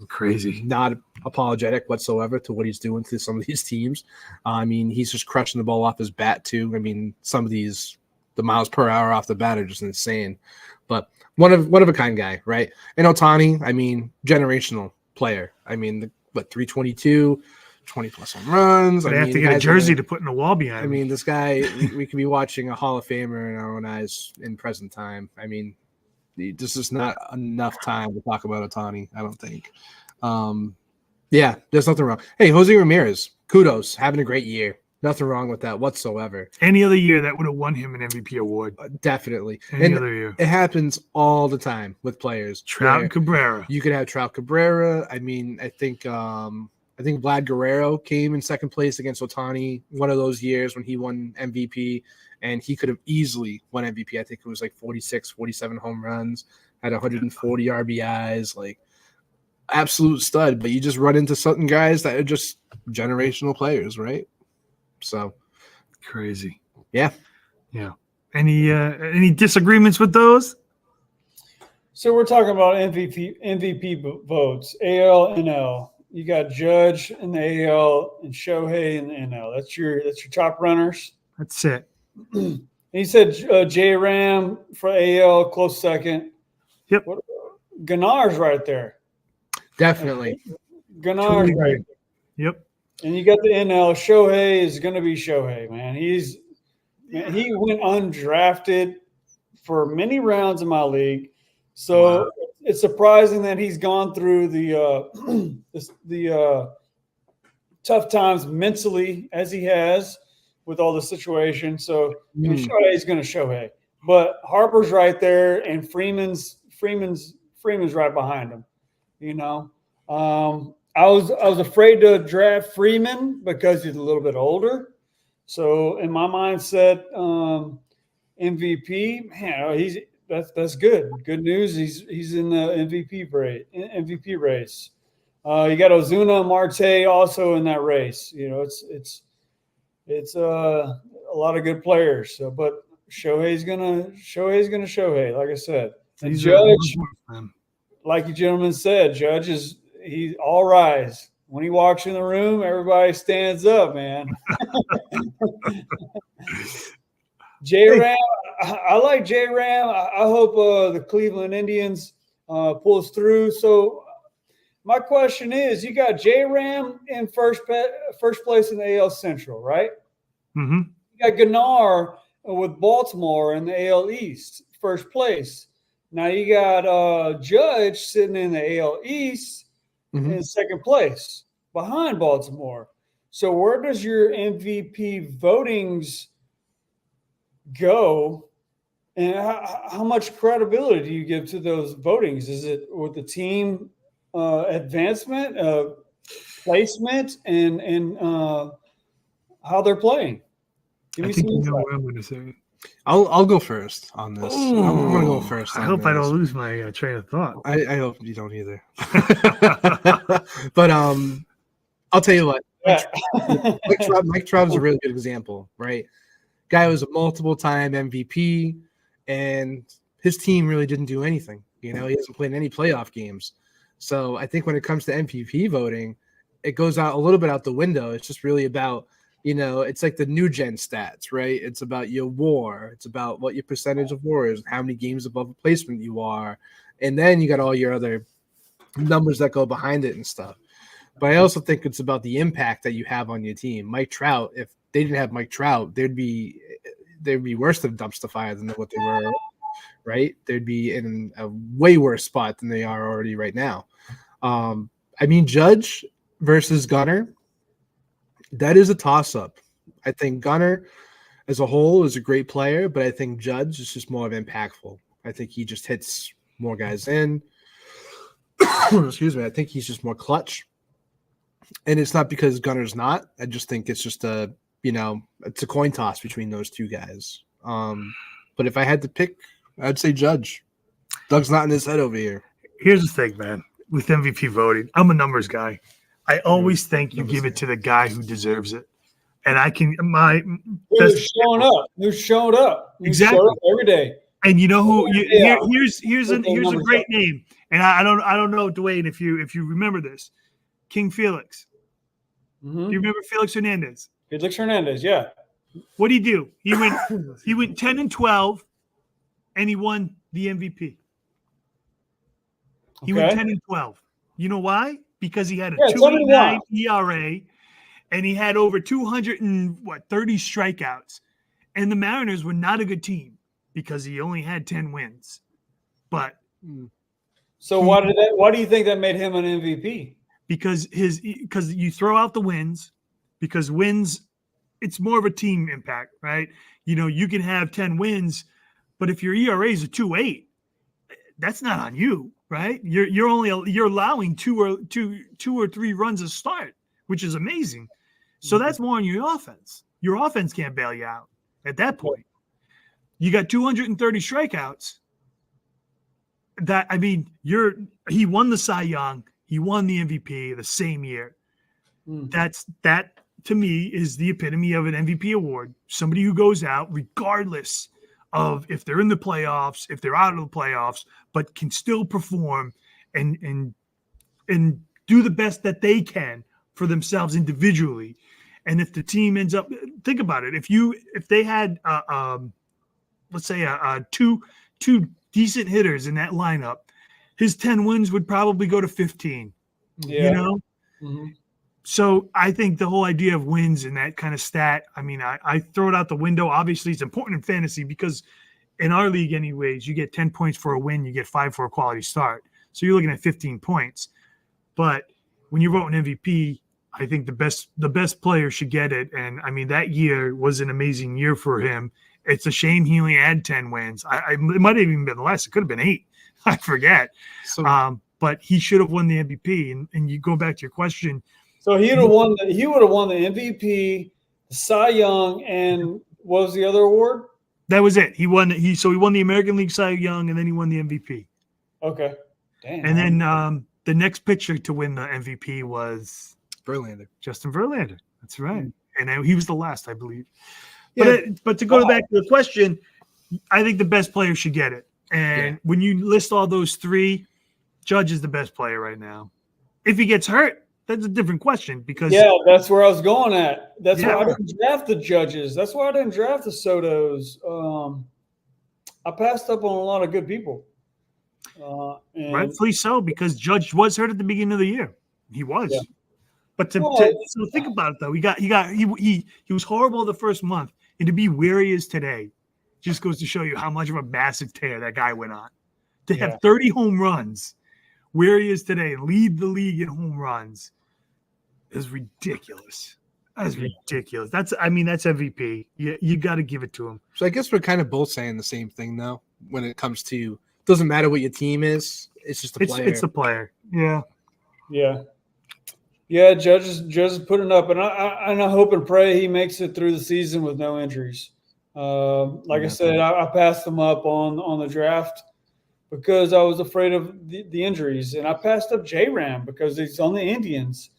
Crazy. not apologetic whatsoever to what he's doing to some of these teams. I mean, he's just crushing the ball off his bat too. I mean, some of these, the miles per hour off the bat are just insane. But one of a kind guy, right? And Ohtani, I mean, generational player. I mean, 322, 20 plus home runs. But I have to get a jersey to put in the wall behind. I mean, this guy, we could be watching a Hall of Famer in our own eyes in present time. I mean, this is not enough time to talk about Ohtani, I don't think. Yeah, there's nothing wrong. Hey, Jose Ramirez, kudos, having a great year. Nothing wrong with that whatsoever. Any other year that would have won him an MVP award. Definitely. Any other year. It happens all the time with players. Trout and Cabrera. You could have Trout Cabrera. I mean, I think Vlad Guerrero came in second place against Ohtani one of those years when he won MVP, and he could have easily won MVP. I think it was like 46, 47 home runs, had 140 RBIs, like absolute stud. But you just run into certain guys that are just generational players, right? So crazy. Yeah. Any disagreements with those? So we're talking about MVP votes, AL, NL. You got Judge in the AL and Shohei in the NL. That's your top runners. That's it. He said J Ram for AL, close second. Yep. Gannar's right there. Definitely. Gannar's right there. Yep. And you got the NL. Shohei is going to be Shohei, man. He went undrafted for many rounds in my league. So it's surprising that he's gone through the tough times mentally as he has with all the situation. So Shohei's going to Shohei. But Harper's right there, and Freeman's right behind him. You know, I was afraid to draft Freeman because he's a little bit older. So in my mindset, MVP, man, that's good. Good news. He's in the MVP race. You got Ozuna, Marte also in that race. You know, it's a lot of good players. So, but Shohei's gonna Shohei. Like I said, and Judge, like you gentlemen said, Judge he's all rise. When he walks in the room, everybody stands up, man. J-Ram, I like J-Ram. I hope the Cleveland Indians pulls through. So my question is, you got J-Ram in first place in the AL Central, right? Mm-hmm. You got Gannar with Baltimore in the AL East, first place. Now you got Judge sitting in the AL East in second place behind Baltimore. So where does your MVP votings go, and how much credibility do you give to those votings? Is it with the team advancement, placement, and how they're playing? I think you know what I'm going to say. I'll go first on this. I'm going to go first. I hope I don't lose my train of thought. I hope you don't either. But I'll tell you what. Mike Trout is a really good example, right? Guy was a multiple-time MVP, and his team really didn't do anything. You know, he hasn't played any playoff games. So I think when it comes to MVP voting, it goes out a little bit out the window. It's just really about, you know, it's like the new gen stats, right? It's about your WAR. It's about what your percentage of WAR is, how many games above replacement you are. And then you got all your other numbers that go behind it and stuff. But I also think it's about the impact that you have on your team. Mike Trout, if they didn't have Mike Trout, they'd be worse than dumpster fire than what they were, right? They'd be in a way worse spot than they are already right now. I mean, Judge versus Gunnar, that is a toss-up. I think Gunnar as a whole is a great player, but I think Judge is just more impactful. I think he just hits more guys in. Excuse me. I think he's just more clutch. And it's not because Gunnar's not. I just think it's just it's a coin toss between those two guys. But if I had to pick, I'd say Judge. Doug's not in his head over here. Here's the thing, man. With MVP voting, I'm a numbers guy. I always think you give it to the guy who deserves it. And I can my Who's showing up? Who's showing up? Who's Exactly. showing up every day? And you know who? Yeah. Here's a great name. And I don't know, Dwayne, if you remember this, King Felix. Mm-hmm. Do you remember Felix Hernandez? Felix Hernandez, yeah. What did he do? He went 10-12, and he won the MVP. He went 10-12. You know why? Because he had a 2.89 ERA, and he had over 230 strikeouts. And the Mariners were not a good team because he only had 10 wins. But so why do you think that made him an MVP? Because you throw out the wins, because wins, it's more of a team impact, right? You know, you can have 10 wins, but if your ERA is a 2.8, that's not on you, right? You're allowing two or three runs a start, which is amazing. So that's more on your offense. Your offense can't bail you out at that point. You got 230 strikeouts. He won the Cy Young, he won the MVP the same year. That to me is the epitome of an MVP award. Somebody who goes out regardless of if they're in the playoffs, if they're out of the playoffs, but can still perform and do the best that they can for themselves individually. And if the team ends up, think about it. If they had let's say two decent hitters in that lineup, his 10 wins would probably go to 15. Yeah. You know? Mm-hmm. So I think the whole idea of wins and that kind of stat, I mean, I throw it out the window. Obviously, it's important in fantasy because in our league anyways, you get 10 points for a win, you get 5 for a quality start. So you're looking at 15 points. But when you're voting MVP, I think the best player should get it. And I mean, that year was an amazing year for him. It's a shame he only had 10 wins. It might have even been less. It could have been 8. I forget. So, but he should have won the MVP. And you go back to your question. So he would have won the MVP, the Cy Young, and what was the other award? That was it. He won the American League Cy Young, and then he won the MVP. Okay. Damn. And then the next pitcher to win the MVP was Verlander. Justin Verlander. That's right. And he was the last, I believe. Yeah. But to go back to the question, I think the best player should get it. And when you list all those three, Judge is the best player right now. If he gets hurt, that's a different question because that's where I was going at. That's why I didn't draft the Judges. That's why I didn't draft the Sotos. I passed up on a lot of good people. And rightfully so, because Judge was hurt at the beginning of the year. He was. Yeah. But so think about it though. He was horrible the first month, and to be where he is today just goes to show you how much of a massive tear that guy went on. To have 30 home runs where he is today and lead the league in home runs is ridiculous. That's ridiculous. That's MVP. You got to give it to him. So I guess we're kind of both saying the same thing though. When it comes to, doesn't matter what your team is, it's just the player. It's the player. Yeah. Yeah, Judge is putting up, and I hope and pray he makes it through the season with no injuries. I said, I passed him up on the draft because I was afraid of the injuries, and I passed up J-Ram because he's on the Indians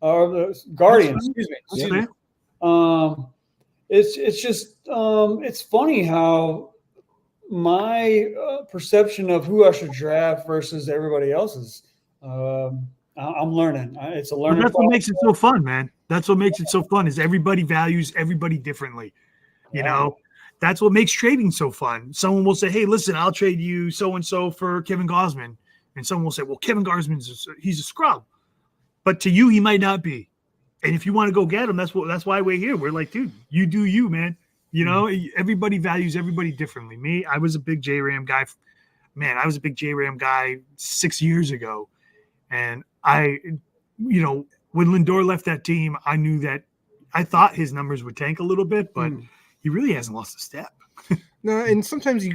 or the Guardians. Excuse me. It's just it's funny how my perception of who I should draft versus everybody else's. I'm learning. It's a learning. But that's what makes it so fun, man. That's what makes it so fun is everybody values everybody differently. You know, that's what makes trading so fun. Someone will say, hey, listen, I'll trade you so-and-so for Kevin Gausman. And someone will say, well, Kevin Gausman's he's a scrub. But to you, he might not be. And if you want to go get him, that's why we're here. We're like, dude, you do you, man. You know, everybody values everybody differently. Me, I was a big J-Ram guy. Man, I was a big J-Ram guy 6 years ago. And when Lindor left that team, I knew that I thought his numbers would tank a little bit, but he really hasn't lost a step. No, and sometimes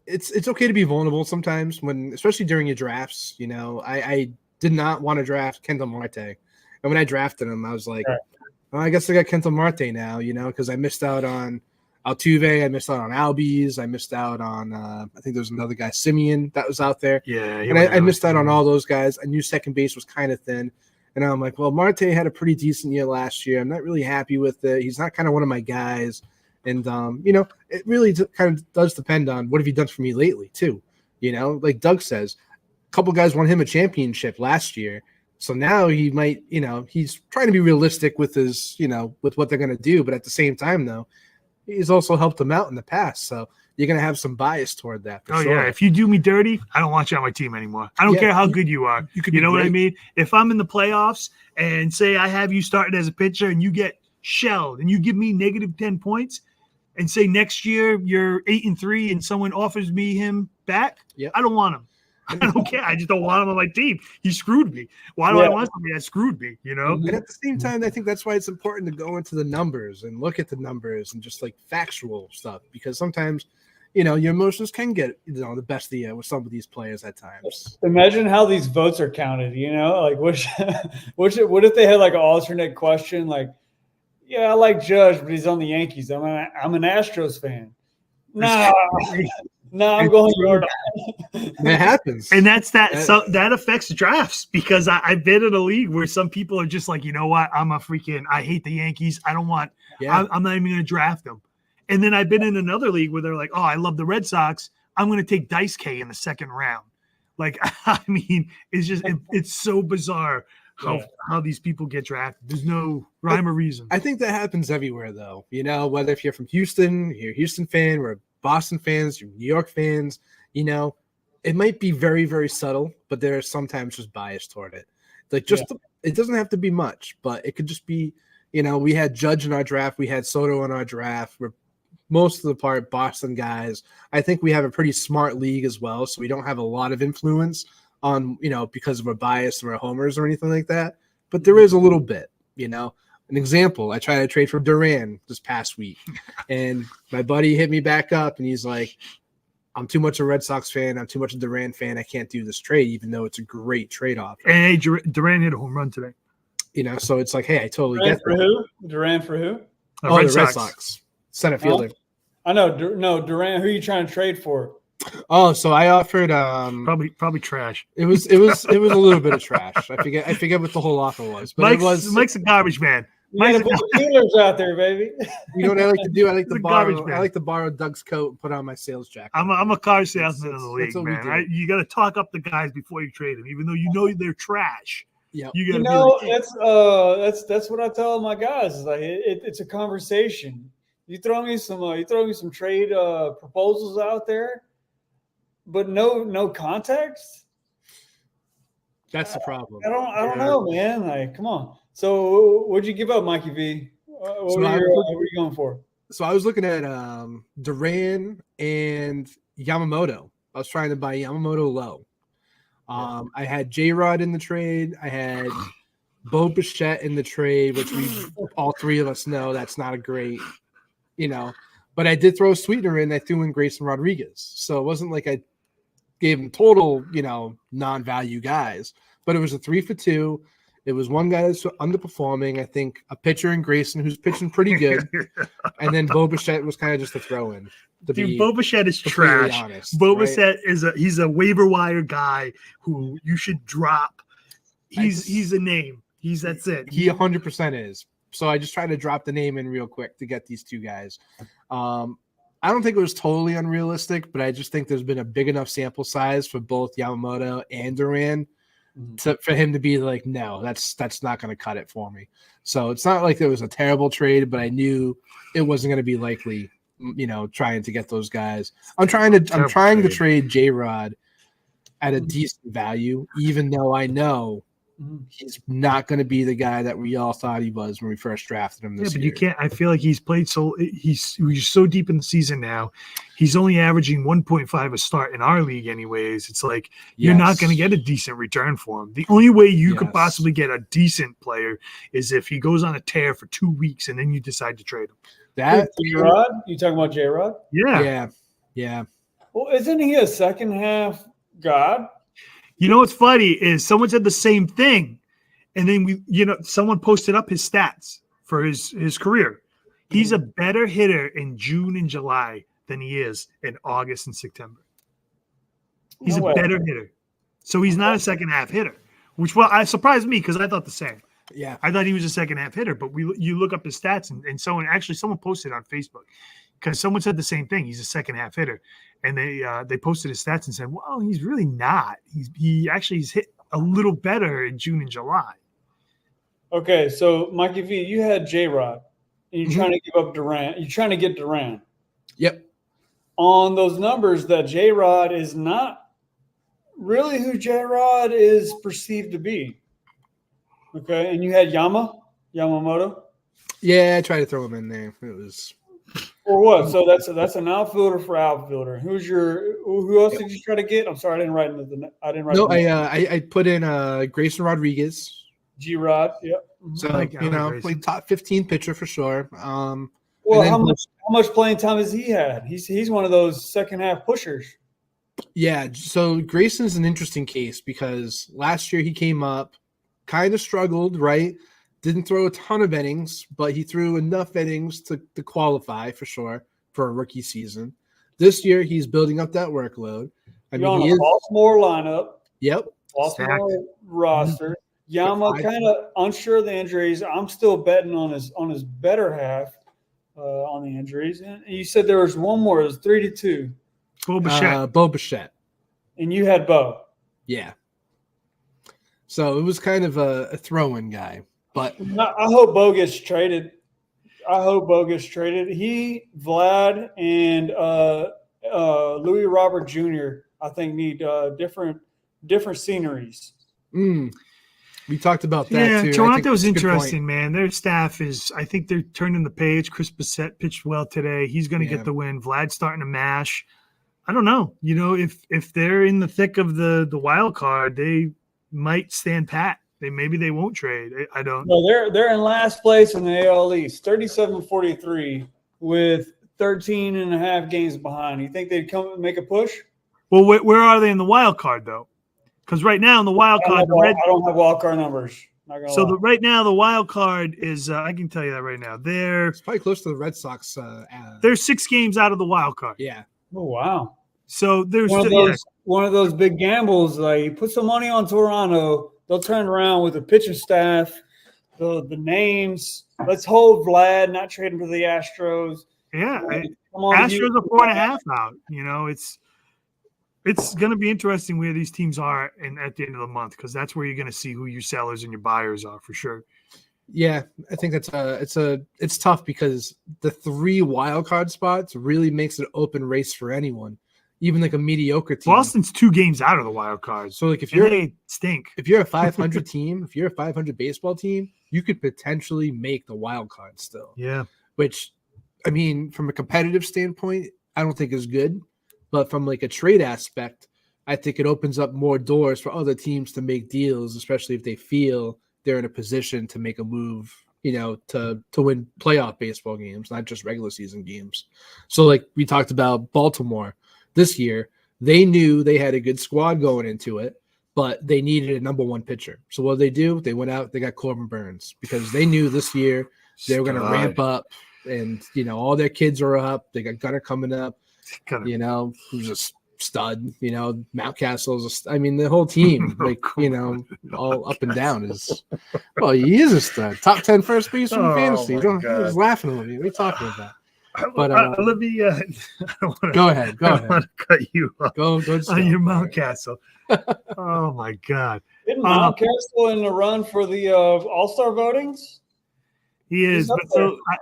it's okay to be vulnerable sometimes especially during your drafts. You know, I did not want to draft Kendall Marte. And when I drafted him, I was like, well, I guess I got Kendall Marte now, because I missed out on Altuve, I missed out on Albies, I missed out on I think there was another guy, Simeon, that was out there. Yeah, and I missed out on all those guys. I knew second base was kind of thin, And I'm like, well, Marte had a pretty decent year last year. I'm not really happy with it. He's not kind of one of my guys. And, it really kind of does depend on what have you done for me lately, too. Like Doug says, a couple guys won him a championship last year. So now he might, he's trying to be realistic with his, with what they're going to do. But at the same time, though, he's also helped them out in the past. So you're going to have some bias toward that. For sure. Yeah. If you do me dirty, I don't want you on my team anymore. I don't care how good you are. You know what I mean? If I'm in the playoffs and say I have you started as a pitcher and you get shelled and you give me negative 10 points and say next year you're 8-3 and someone offers me him back, I don't want him. I don't care. I just don't want him on my team. He screwed me. Why do I want somebody that screwed me? And at the same time, I think that's why it's important to go into the numbers and look at the numbers and just like factual stuff, because sometimes, your emotions can get, the best of you with some of these players at times. Imagine how these votes are counted, like what if they had like an alternate question? Like, yeah, I like Judge, but he's on the Yankees. I'm an Astros fan. No, I'm going York. That happens. And that's that. So that affects drafts, because I've been in a league where some people are just like, you know what? I hate the Yankees. I don't want, I'm not even going to draft them. And then I've been in another league where they're like, oh, I love the Red Sox. I'm going to take Dice K in the second round. Like, I mean, it's just, it's so bizarre how these people get drafted. There's no rhyme or reason. I think that happens everywhere, though. Whether if you're from Houston, you're a Houston fan, we're Boston fans, you're New York fans, it might be very, very subtle, but there are sometimes just bias toward it. Like it doesn't have to be much, but it could just be, we had Judge in our draft, we had Soto in our draft. We're most of the part Boston guys. I think we have a pretty smart league as well, so we don't have a lot of influence on, because of a bias or a homers or anything like that. But there is a little bit, An example, I tried to trade for Duran this past week, and my buddy hit me back up, and he's like, I'm too much a Red Sox fan. I'm too much a Duran fan. I can't do this trade, even though it's a great trade-off. And hey, Duran hit a home run today. So it's like, hey, I totally get for that. Who? Duran for who? The Red Sox. Center fielder. I know. No, Duran. Who are you trying to trade for? Oh, so I offered probably trash. It was a little bit of trash. I forget what the whole offer was, but Mike's a garbage man. You gotta put the feelers out there, baby. You know what I like to do? I like to borrow Doug's coat and put on my sales jacket. I'm a car salesman in the league, man. You got to talk up the guys before you trade them, even though they're trash. Yeah, that's what I tell my guys. Is like it's a conversation. You throw me some trade proposals out there, but no context. That's the problem. I don't know, man. Like, come on. So, what'd you give up, Mikey V? What were you going for? So I was looking at Duran and Yamamoto. I was trying to buy Yamamoto low. I had J-Rod in the trade. I had Bo Bichette in the trade, which all three of us know that's not a great, But I did throw a sweetener in. I threw in Grayson Rodriguez. So it wasn't like I gave him total, non-value guys. But it was a 3-for-2. It was one guy that's underperforming. I think a pitcher in Grayson who's pitching pretty good. And then Bo Bichette was kind of just a throw-in. Bo Bichette is trash. Honest, Bo Bichette he's a waiver wire guy who you should drop. He's a name. That's it. He 100% is. So I just tried to drop the name in real quick to get these two guys. I don't think it was totally unrealistic, but I just think there's been a big enough sample size for both Yamamoto and Duran for him to be like, no, that's not going to cut it for me. So it's not like there was a terrible trade, but I knew it wasn't going to be likely, trying to get those guys. I'm trying to trade J-Rod at a decent value, even though I know he's not going to be the guy that we all thought he was when we first drafted him this year. You can't. I feel like he's played he's so deep in the season now. He's only averaging 1.5 a start in our league, anyways. It's like you're not going to get a decent return for him. The only way you could possibly get a decent player is if he goes on a tear for 2 weeks and then you decide to trade him. That J-Rod? You talking about J-Rod? Yeah. Well, isn't he a second half god? You know what's funny is someone said the same thing, and then someone posted up his stats for his career. He's a better hitter in June and July than he is in August and September. He's a better hitter. So he's not a second half hitter. which I surprised me because I thought the same. Yeah. I thought he was a second half hitter, but you look up his stats and someone posted on Facebook because someone said the same thing. He's a second half hitter, and they posted his stats and said, well, he's really not. He's hit a little better in June and July. Okay, so Mikey V, you had J-Rod, and you're trying to give up Durant. You're trying to get Durant. Yep. On those numbers, that J-Rod is not really who J-Rod is perceived to be. Okay, and you had Yamamoto. Yeah, I tried to throw him in there. It was For what? So that's an outfielder for outfielder. Who else did you try to get? I'm sorry, I didn't write the. I didn't write. No, I put in Grayson Rodriguez. G-Rod. Yep. So like top 15 pitcher for sure. Well, how much playing time has he had? He's one of those second half pushers. Yeah. So Grayson's an interesting case because last year he came up, kind of struggled, right? Didn't throw a ton of innings, but he threw enough innings to qualify for sure for a rookie season. This year he's building up that workload. He's on a Baltimore lineup. Yep. Baltimore roster. Yama kind of unsure of the injuries. I'm still betting on his better half on the injuries. And you said there was one more. It was 3-2. Bo Bichette. And you had Bo. Yeah. So it was kind of a throw-in guy. But I hope Bo gets traded. He, Vlad, and Louis Robert Jr., I think, need different sceneries. We talked about that too. Toronto's interesting, man. Their staff I think they're turning the page. Chris Bassett pitched well today. He's going to get the win. Vlad's starting to mash. I don't know. If they're in the thick of the wild card, they might stand pat. Maybe they won't trade. I don't know. No, they're in last place in the AL East, 37-43 with 13 and a half games behind. You think they'd come and make a push? Well, where are they in the wild card though? Because right now in the wild card, I don't have wild card numbers. Right now the wild card is I can tell you that right now. It's probably close to the Red Sox. They're 6 games out of the wild card. Yeah. Oh wow. So there's one of those big gambles. Like you put some money on Toronto, they'll turn around with the pitching staff, the names. Let's hold Vlad, not trade him to the Astros. Yeah, Astros are 4.5 out. It's going to be interesting where these teams are at the end of the month because that's where you're going to see who your sellers and your buyers are for sure. Yeah, I think it's tough because the 3 wild card spots really makes it an open race for anyone, even like a mediocre team. Boston's 2 games out of the wild card, so like if they stink. If you're a 500 team, if you're a 500 baseball team, you could potentially make the wild card still. Yeah, which I mean, from a competitive standpoint, I don't think is good. But from like a trade aspect, I think it opens up more doors for other teams to make deals, especially if they feel they're in a position to make a move, to win playoff baseball games, not just regular season games. So like we talked about Baltimore this year, they knew they had a good squad going into it, but they needed a number 1 pitcher. So what did they do? They went out, they got Corbin Burns because they knew this year they were going to ramp up and, all their kids are up. They got Gunnar coming up. Who's a stud, Mountcastle's the whole team, all up and down is, well, he is a stud. Top 10 first baseman in fantasy. He's laughing at me. What are you talking about? But let me go ahead. I want to cut you off go on your Mountcastle. Oh my God. Isn't Mountcastle in the run for the All-Star votings? He is,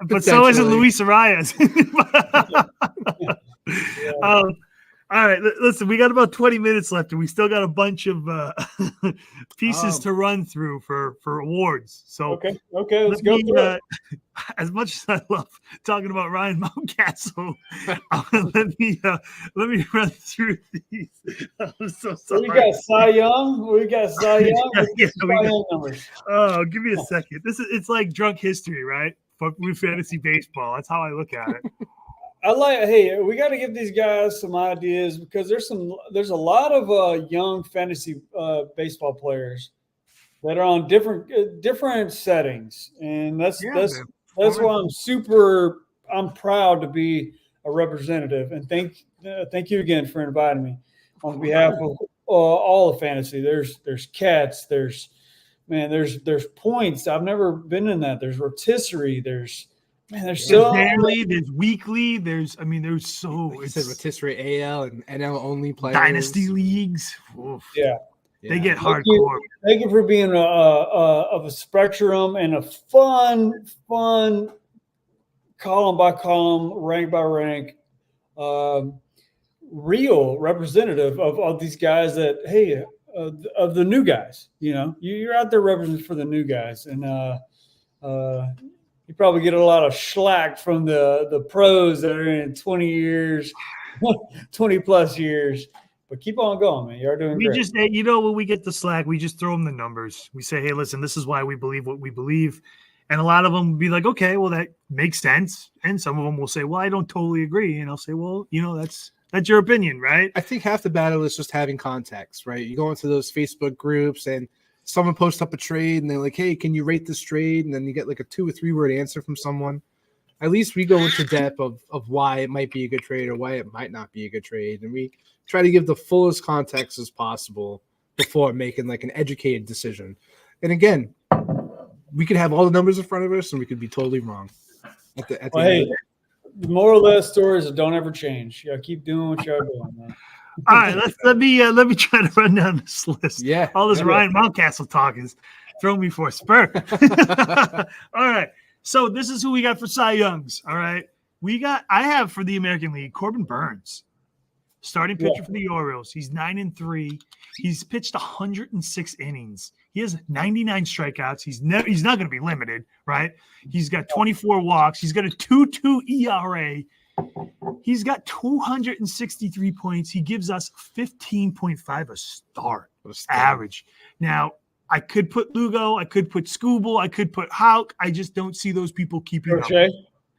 but so isn't Luis Arias. All right, listen, we got about 20 minutes left, and we still got a bunch of pieces to run through for awards. So okay, let's go through it. As much as I love talking about Ryan Mountcastle, let me run through these. I'm so sorry. We got Cy Young. Numbers. Oh, give me a second. It's like drunk history, right? With fantasy baseball. That's how I look at it. We got to give these guys some ideas because there's a lot of young fantasy baseball players that are on different settings, and that's why I'm proud to be a representative. And thank you again for inviting me on behalf all of fantasy. There's cats. There's points. I've never been in that. There's rotisserie. There's so daily, there's weekly, there's so Like you said, rotisserie AL and NL only players. dynasty leagues. Oof. Yeah. They get hardcore. Thank you for being of a spectrum and a fun column by column, rank by rank, real representative of these guys that, hey, of the new guys. You know, you're out there representing for the new guys, and you probably get a lot of slack from the pros that are in 20 years, 20 plus years. But keep on going, man. You are doing great. We just, when we get the slack, we just throw them the numbers. We say, hey, listen, this is why we believe what we believe. And a lot of them will be like, okay, well, that makes sense. And some of them will say, well, I don't totally agree. And I'll say, well, that's your opinion, right? I think half the battle is just having context, right? You go into those Facebook groups and someone posts up a trade and they're like, hey, can you rate this trade? And then you get like a 2 or 3 word answer from someone. At least we go into depth of why it might be a good trade or why it might not be a good trade. And we try to give the fullest context as possible before making like an educated decision. And again, we could have all the numbers in front of us and we could be totally wrong. The moral of that story is don't ever change. You gotta keep doing what you're doing, man. All right, let me try to run down this list. Yeah. All this Ryan Mountcastle talk is throwing me for a spur. All right. So this is who we got for Cy Youngs. All right. I have for the American League, Corbin Burns, starting pitcher for the Orioles. He's 9-3. He's pitched 106 innings. He has 99 strikeouts. He's not going to be limited, right? He's got 24 walks. He's got a 2.2 ERA. He's got 263 points. He gives us 15.5 a start average. Now, I could put Lugo, I could put Scooble, I could put Houck. I just don't see those people keeping up.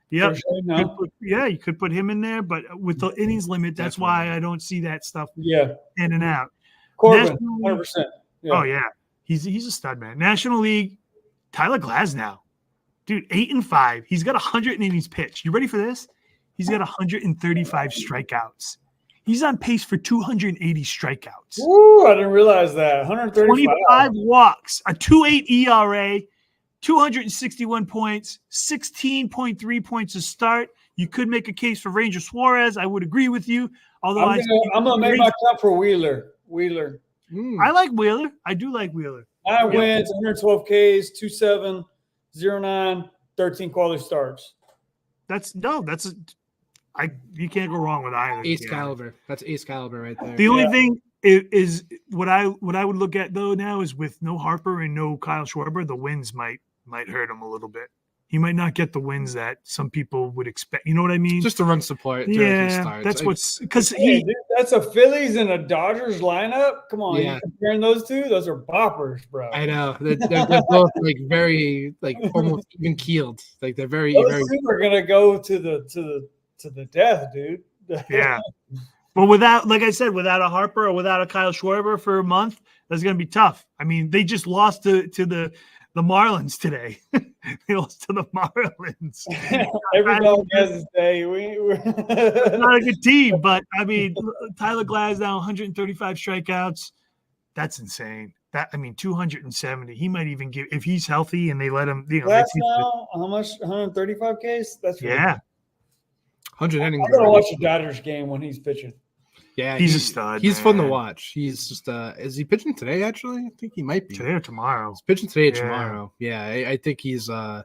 Yep. No. You could put him in there, but with the innings limit, that's why I don't see that stuff in and out. Corbin, 100%. Yeah. Oh, yeah. He's a stud, man. National League, Tyler Glasnow. Dude, 8-5. He's got 100 innings pitched. You ready for this? He's got 135 strikeouts. He's on pace for 280 strikeouts. Ooh, I didn't realize that. 135. 25 walks, a 2.8 ERA, 261 points, 16.3 points to start. You could make a case for Ranger Suarez. I would agree with you. Although I'm gonna make my cut for Wheeler. I like Wheeler. I do like Wheeler. 9 wins, 112 Ks, 2.7, 0.9, 13 quality starts. You can't go wrong with either. Ace caliber. That's ace caliber right there. The only thing is what I would look at though now is with no Harper and no Kyle Schwarber, the wins might hurt him a little bit. He might not get the wins that some people would expect. You know what I mean? Just to run support. Yeah, that's what's because that's a Phillies and a Dodgers lineup. Come on, you comparing those two? Those are boppers, bro. I know they're both like very like almost even keeled. Like they're very. Those two are gonna go to the death, dude. Yeah. But without, like I said, without a Harper or without a Kyle Schwarber for a month, that's going to be tough. I mean, they just lost to the Marlins today. They lost to the Marlins. Every dog has his day. Not a good team, but I mean, Tyler Glasnow, 135 strikeouts. That's insane. 270. He might even give if he's healthy and they let him. Glasnow, how much? 135 Ks. That's really 100 innings. I'm gonna watch the Dodgers game when he's pitching. Yeah, he's a stud. He's fun to watch. He's just is he pitching today? Actually, I think he might be today or tomorrow. He's pitching today or tomorrow. Yeah, I think he's a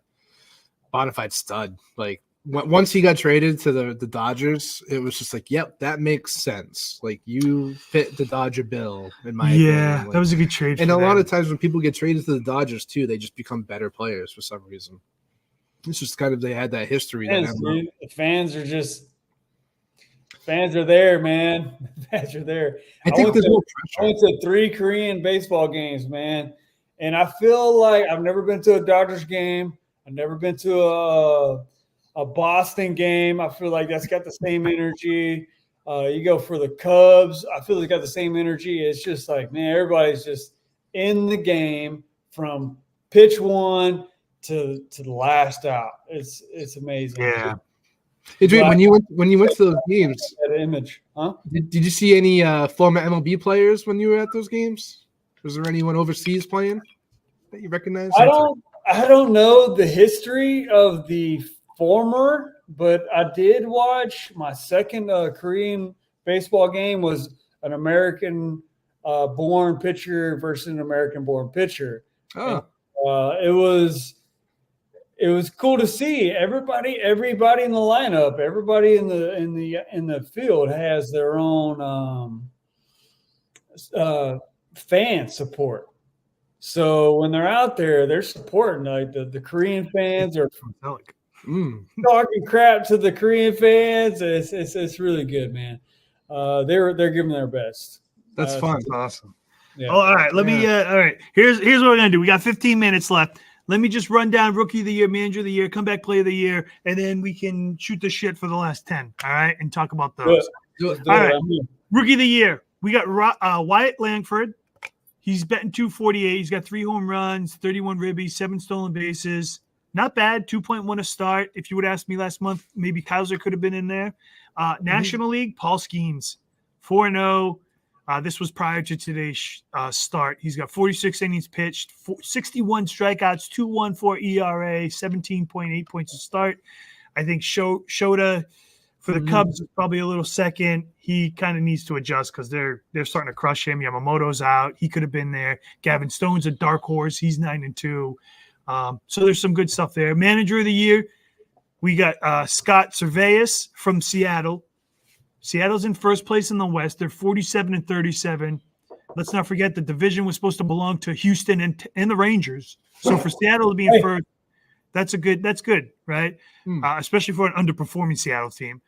bona fide stud. Like once he got traded to the Dodgers, it was just like, yep, that makes sense. Like you fit the Dodger bill in my opinion. Like, that was a good trade. And a lot of times when people get traded to the Dodgers too, they just become better players for some reason. It's just kind of they had that history. The fans are there, man. Fans are there. I think there's more pressure. I went to 3 Korean baseball games, man, and I feel like I've never been to a Dodgers game. I've never been to a Boston game. I feel like that's got the same energy. You go for the Cubs. I feel it's got the same energy. It's just like, man, everybody's just in the game from pitch one to the last out. It's amazing. Yeah. Hey, Dwayne, when you went to those games, that image, huh? did you see any former MLB players when you were at those games? Was there anyone overseas playing that you recognize? I don't know the history of the former, but I did watch my second Korean baseball game was an American born pitcher versus an American born pitcher. Oh, And, it was cool to see everybody in the lineup, everybody in the field has their own fan support. So when they're out there, they're supporting like the Korean fans are talking crap to the Korean fans. It's really good, man. They're giving their best. that's fun. That's awesome. Yeah. Oh, all right. Let me. All right. Here's what we're gonna do. We got 15 minutes left. Let me just run down Rookie of the Year, Manager of the Year, Comeback Player of the Year, and then we can shoot the shit for the last 10. All right, and talk about those. All right. Rookie of the Year. We got Wyatt Langford. He's betting 248. He's got 3 home runs, 31 ribbies, 7 stolen bases. Not bad. 2.1 a start. If you would ask me last month, maybe Kaiser could have been in there. National League, Paul Skeens, 4-0. This was prior to today's start. He's got 46 innings pitched, 61 strikeouts, 2.14 ERA, 17.8 points a start. I think Shota for the Cubs is probably a little second. He kind of needs to adjust because they're starting to crush him. Yamamoto's out. He could have been there. Gavin Stone's a dark horse. He's 9-2. So there's some good stuff there. Manager of the Year, we got Scott Servais from Seattle. Seattle's in first place in the West. They're 47-37. Let's not forget the division was supposed to belong to Houston and the Rangers. So for Seattle to be in first, that's good, right? Especially for an underperforming Seattle team.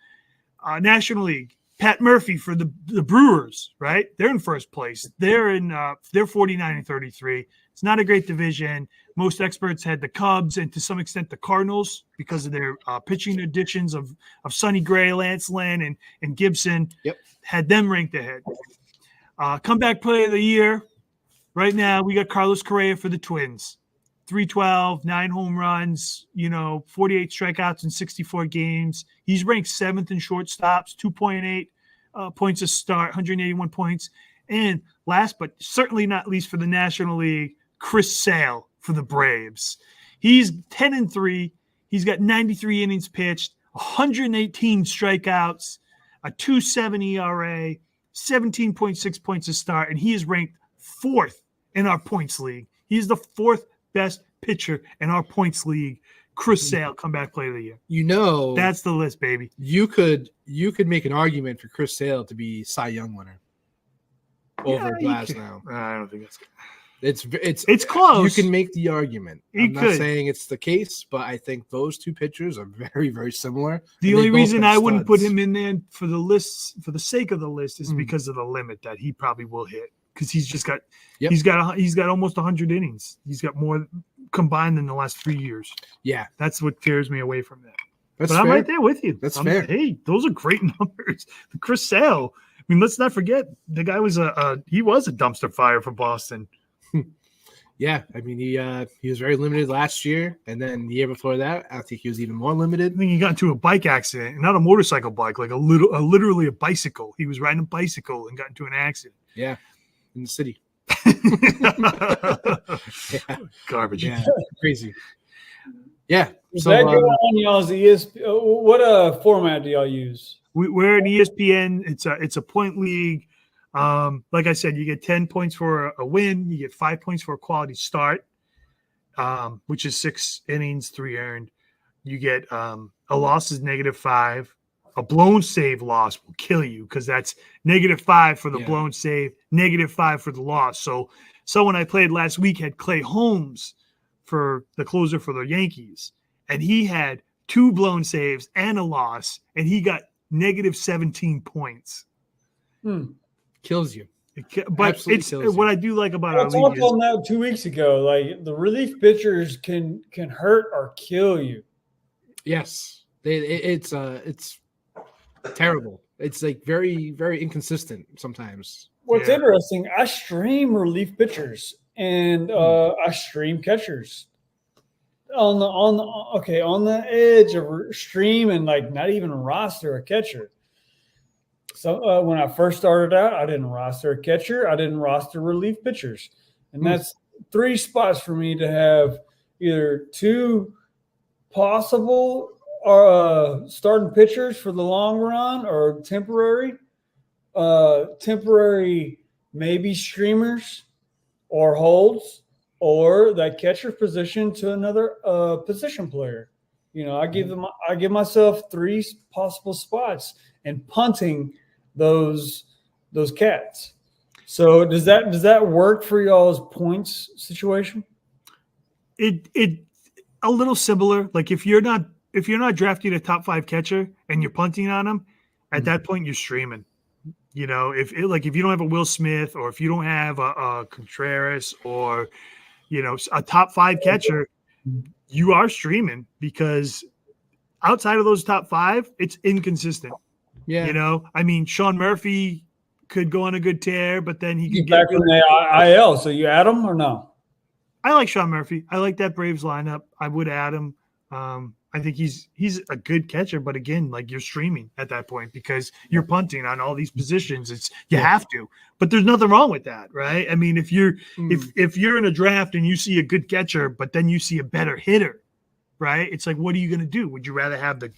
National League, Pat Murphy for the Brewers, right? They're in first place. They're 49-33. It's not a great division. Most experts had the Cubs and to some extent the Cardinals because of their pitching additions of Sonny Gray, Lance Lynn, and Gibson. Yep. Had them ranked ahead. Comeback Player of the Year. Right now, we got Carlos Correa for the Twins. 312, 9 home runs, 48 strikeouts in 64 games. He's ranked 7th in shortstops, 2.8 points a start, 181 points. And last but certainly not least for the National League, Chris Sale for the Braves. He's 10-3. He's got 93 innings pitched, 118 strikeouts, a 2.7 ERA, 17.6 points a start, and he is ranked 4th in our points league. He's the 4th best pitcher in our points league. Chris Sale, Comeback Player of the Year. That's the list, baby. You could make an argument for Chris Sale to be Cy Young winner over Glasnow. I don't think that's good. It's close. You can make the argument. I'm not saying it's the case, but I think those two pitchers are very, very similar. The only reason I wouldn't put him in there for the list, for the sake of the list, is because of the limit that he probably will hit. Because he's just got, he's got almost 100 innings. He's got more combined than the last 3 years. Yeah, that's what tears me away from that. But I'm right there with you. That's fair. Hey, those are great numbers. The Chris Sale. I mean, let's not forget the guy was he was a dumpster fire for Boston. Yeah, I mean he was very limited last year, and then the year before that, I think he was even more limited. I think he got into a bike accident, not a motorcycle bike, like literally a bicycle. He was riding a bicycle and got into an accident. Yeah, in the city. Garbage. Yeah, crazy. Yeah. So that go on y'all's ESPN? What format do y'all use? We're an ESPN. It's a point league. Like I said, you get 10 points for a win. You get 5 points for a quality start, which is 6 innings, 3 earned. You get a loss is -5. A blown save loss will kill you because that's -5 for the blown save, -5 for the loss. So someone I played last week had Clay Holmes for the closer for the Yankees, and he had 2 blown saves and a loss, and he got -17 points. Kills you. But it's what I do like about our league. I talked on that 2 weeks ago. Like the relief pitchers can hurt or kill you. Yes, it's terrible. It's like very, very inconsistent sometimes. What's interesting, I stream relief pitchers and I stream catchers. on the edge of stream and like not even roster a catcher. So when I first started out, I didn't roster a catcher. I didn't roster relief pitchers, and that's 3 spots for me to have either 2 possible starting pitchers for the long run or temporary maybe streamers or holds, or that catcher position to another position player. I give myself 3 possible spots and punting those cats. So does that work for y'all's points situation? It a little similar. Like if you're not drafting a top 5 catcher and you're punting on him, at that point you're streaming. If you don't have a Will Smith, or if you don't have a Contreras, or a top 5 catcher, you are streaming, because outside of those top 5, it's inconsistent. Yeah. I mean, Sean Murphy could go on a good tear, but then he could back from the IL. So you add him or no? I like Sean Murphy. I like that Braves lineup. I would add him. I think he's a good catcher, but again, like, you're streaming at that point because you're punting on all these positions. You have to, but there's nothing wrong with that, right? I mean, if you're in a draft and you see a good catcher, but then you see a better hitter, right? It's like, what are you going to do? Would you rather have the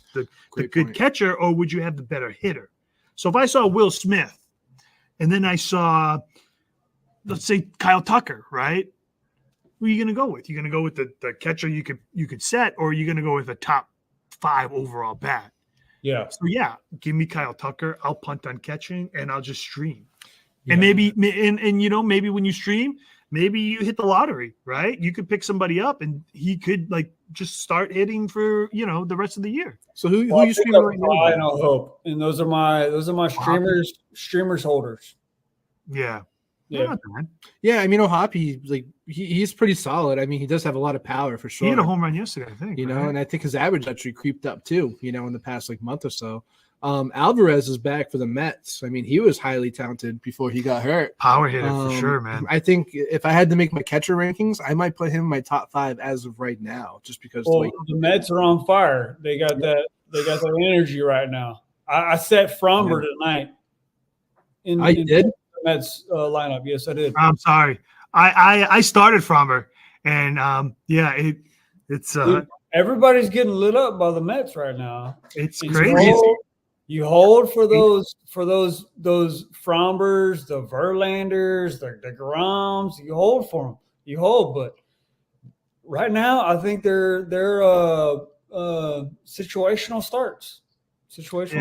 good catcher, or would you have the better hitter? So if I saw Will Smith and then I saw, let's say, Kyle Tucker, right? Who are you going to go with? You're going to go with the catcher you could set, or are you going to go with a top 5 overall bat? Yeah. So give me Kyle Tucker. I'll punt on catching and I'll just stream. Yeah. And maybe when you stream, maybe you hit the lottery, right? You could pick somebody up and he could just start hitting for the rest of the year. So who are you streaming right now? No Hope, and those are my streamers holders. Yeah. Yeah. Yeah, I mean, O'Hoppe, he's pretty solid. I mean, he does have a lot of power for sure. He had a home run yesterday, I think. And I think his average actually creeped up too, in the past month or so. Alvarez is back for the Mets. I mean, he was highly talented before he got hurt. Power hitter for sure, man. I think if I had to make my catcher rankings, I might put him in my top 5 as of right now, just because the Mets are on fire. They got that energy right now. I set Fromber tonight. Did? Mets lineup. Yes, I did. I'm sorry. I started Fromber, and it's dude, everybody's getting lit up by the Mets right now. It's crazy. You hold for those Frombers, the Verlanders, the Groms. You hold for them. You hold, but right now I think they're situational starts. Starts.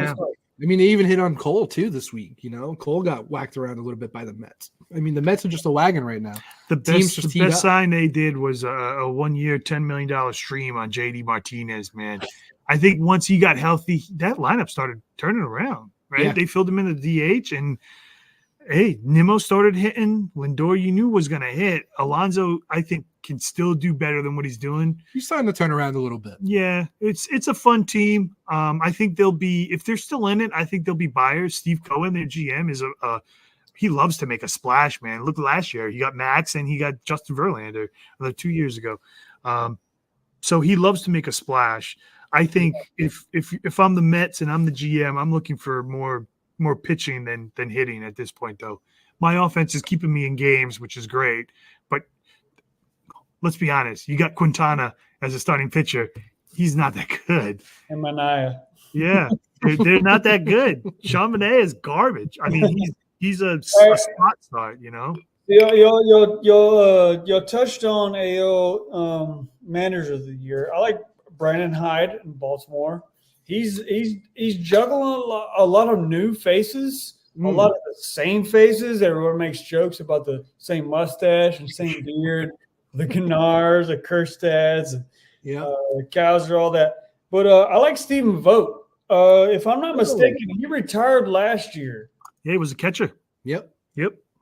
I mean, they even hit on Cole too this week. Cole got whacked around a little bit by the Mets. I mean, the Mets are just a wagon right now. The best sign they did was a 1-year, $10 million stream on JD Martinez, man. I think once he got healthy, that lineup started turning around, right? Yeah. They filled him in the DH, and Nimmo started hitting. Lindor, you knew was going to hit. Alonso, I think, can still do better than what he's doing. He's starting to turn around a little bit. Yeah, it's a fun team. I think they'll be, if they're still in it, I think they'll be buyers. Steve Cohen, their GM, is he loves to make a splash, man. Look, last year he got Max and he got Justin Verlander 2 years ago. So he loves to make a splash. I think if I'm the Mets and I'm the GM, I'm looking for more pitching than hitting at this point, though. My offense is keeping me in games, which is great. But let's be honest, you got Quintana as a starting pitcher. He's not that good. And Manaea. Yeah, they're not that good. Sean Manaea is garbage. I mean, he's a spot start, You touched on AL manager of the year. I like Brandon Hyde in Baltimore. He's juggling a lot of new faces, a lot of the same faces. Everyone makes jokes about the same mustache and same beard, the Kennards, the Kerstads, the Cowser, all that. But I like Stephen Vogt. If I'm not mistaken, he retired last year. Yeah, he was a catcher. Yep.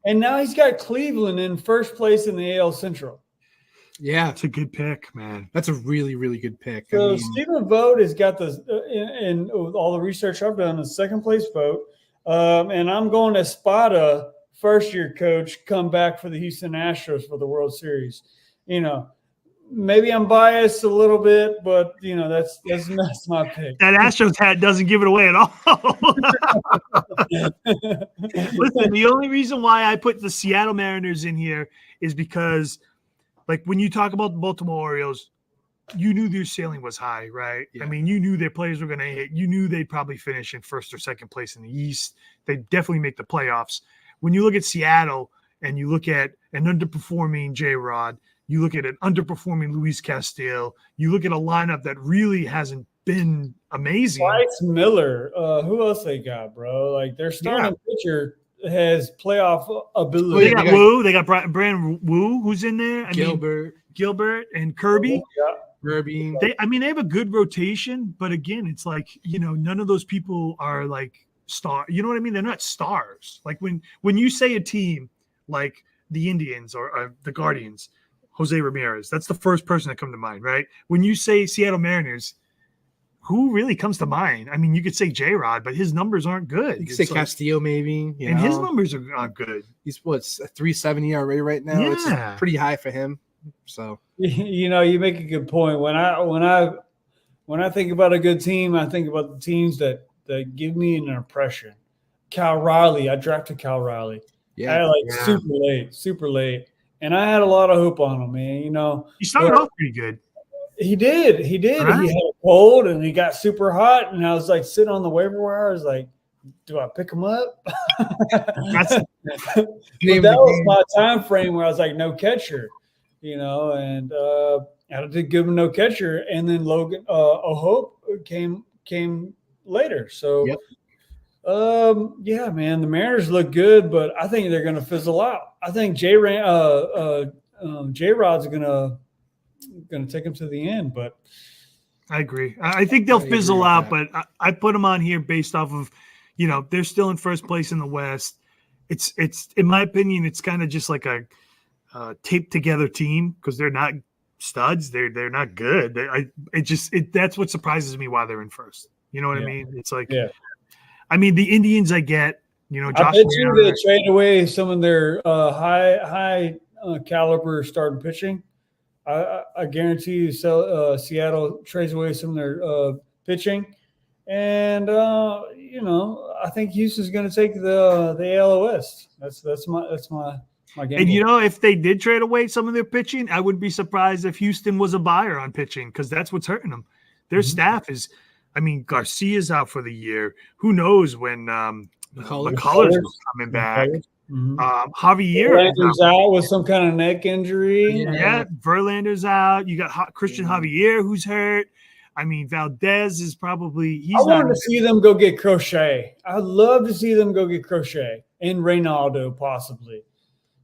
And now he's got Cleveland in first place in the AL Central. Yeah, it's a good pick, man. That's a really, really good pick. So Stephen Vogt has got the in all the research I've done, the second place vote, and I'm going to spot a first year coach come back for the Houston Astros for the World Series. maybe I'm biased a little bit, but that's my pick. That Astros hat doesn't give it away at all. Listen, the only reason why I put the Seattle Mariners in here is because, like, when you talk about the Baltimore Orioles, you knew their ceiling was high, right? Yeah. I mean, you knew their players were going to hit. You knew they'd probably finish in first or second place in the East. They'd definitely make the playoffs. When you look at Seattle and you look at an underperforming J-Rod, you look at an underperforming Luis Castillo, you look at a lineup that really hasn't been amazing. Bryce Miller, who else they got, bro? Like, their starting pitcher has playoff ability. They got Wu. They got Brandon Wu, who's in there. Gilbert and Kirby. Yeah. Kirby. They have a good rotation, but again, it's like, none of those people are like star. You know what I mean? They're not stars. Like when you say a team like the Indians or the Guardians, Jose Ramirez, that's the first person that comes to mind, right? When you say Seattle Mariners, who really comes to mind? I mean, you could say J-Rod, but his numbers aren't good. You could say Castillo, maybe. His numbers are not good. He's a 3.70 ERA right now. Yeah. It's pretty high for him. So you make a good point. When I think about a good team, I think about the teams that give me an impression. Cal Riley, I drafted Cal Riley. Yeah, super late, and I had a lot of hope on him, man. He started off pretty good. He did. Right. He had a cold, and he got super hot, and I was like sitting on the waiver wire. I was like, do I pick him up? But that was my time frame where I was like, no catcher. And I did give him no catcher, and then Logan Hope came later. So, yeah, man, the Mariners look good, but I think they're going to fizzle out. I think J-Rod's going to take them to the end, but I agree. I think they'll fizzle out, but I put them on here based off of, they're still in first place in the West. It's in my opinion, it's kind of just like a taped together team because they're not studs. They're not good. That's what surprises me why they're in first. You know what I mean? It's like, I mean, the Indians, I get, Josh. I bet you they trade away some of their high caliber starting pitching. I guarantee you, Seattle trades away some of their pitching, and I think Houston's going to take the AL West. That's my game. And if they did trade away some of their pitching, I would be surprised if Houston was a buyer on pitching because that's what's hurting them. Their staff is, Garcia's out for the year. Who knows when McCullers is coming back. Javier Verlander's out with some kind of neck injury. Yeah, Verlander's out. You got Christian Javier who's hurt. Valdez is probably. I wanted to see them go get Crochet. I'd love to see them go get Crochet and Reynaldo possibly.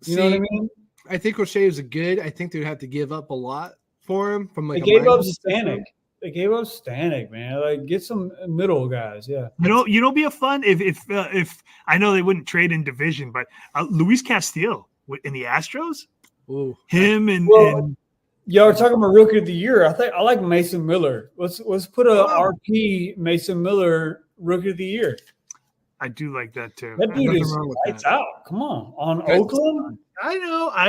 You know what I mean? I think Crochet is good. I think they'd have to give up a lot for him. They gave up Stanek. They gave up Stanek, man. Like, get some middle guys. Yeah. Be a fun if I know they wouldn't trade in division, but Luis Castillo in the Astros. Ooh. Him and y'all are talking about rookie of the year. I like Mason Miller. Let's put a RP Mason Miller rookie of the year. I do like that too. That dude is lights out. Come on Oakland. I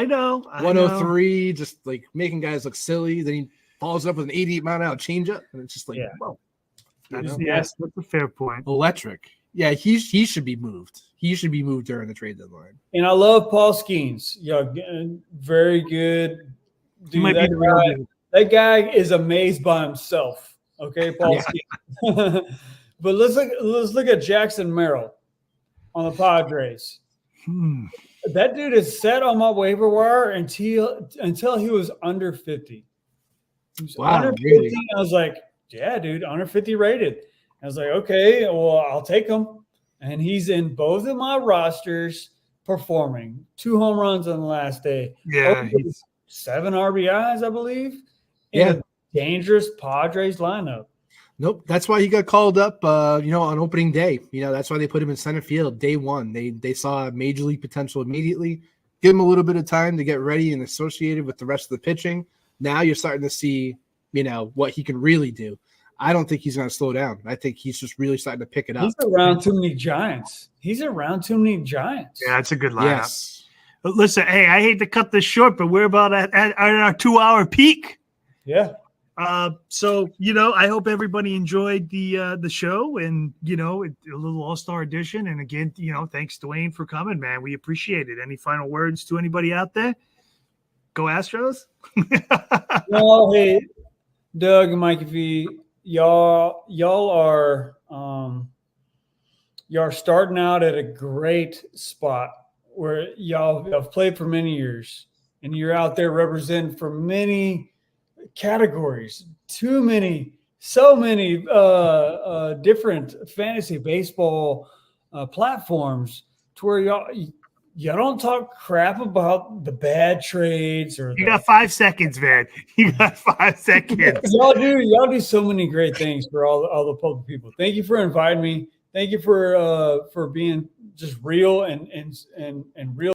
know. 103, just like making guys look silly. Then he follows up with an 88-mile-an-hour changeup, and it's just like, whoa. Yes, that's a fair point. Electric. Yeah, he should be moved. He should be moved during the trade deadline. And I love Paul Skeens. Very good. Dude, that guy is amazed by himself. Okay, Paul Skeens. But let's look at Jackson Merrill on the Padres. That dude is set on my waiver wire until he was under 50. He was under 50. Really? I was like, yeah, dude, under 50 rated. I was like, okay, well, I'll take him. And he's in both of my rosters performing. 2 home runs on the last day. Yeah. 7 RBIs, I believe. In a dangerous Padres lineup. Nope. That's why he got called up, on opening day. That's why they put him in center field day one. They saw major league potential immediately. Give him a little bit of time to get ready and associated with the rest of the pitching. Now you're starting to see, what he can really do. I don't think he's going to slow down. I think he's just really starting to pick it up. He's around too many Giants. Yeah, that's a good lineup. Yes. Listen, hey, I hate to cut this short, but we're about at our 2-hour peak. Yeah. So I hope everybody enjoyed the show, and a little All-Star edition. And again, thanks Dwayne for coming, man. We appreciate it. Any final words to anybody out there? Go Astros. Well, hey, Doug and Mike, if y'all are starting out at a great spot where y'all have played for many years, and you're out there representing for many categories, so many different fantasy baseball platforms, to where y'all don't talk crap about the bad trades or you got 5 seconds, man. You got 5 seconds. y'all do so many great things for all the public people. Thank you for inviting me. Thank you for being just real and real.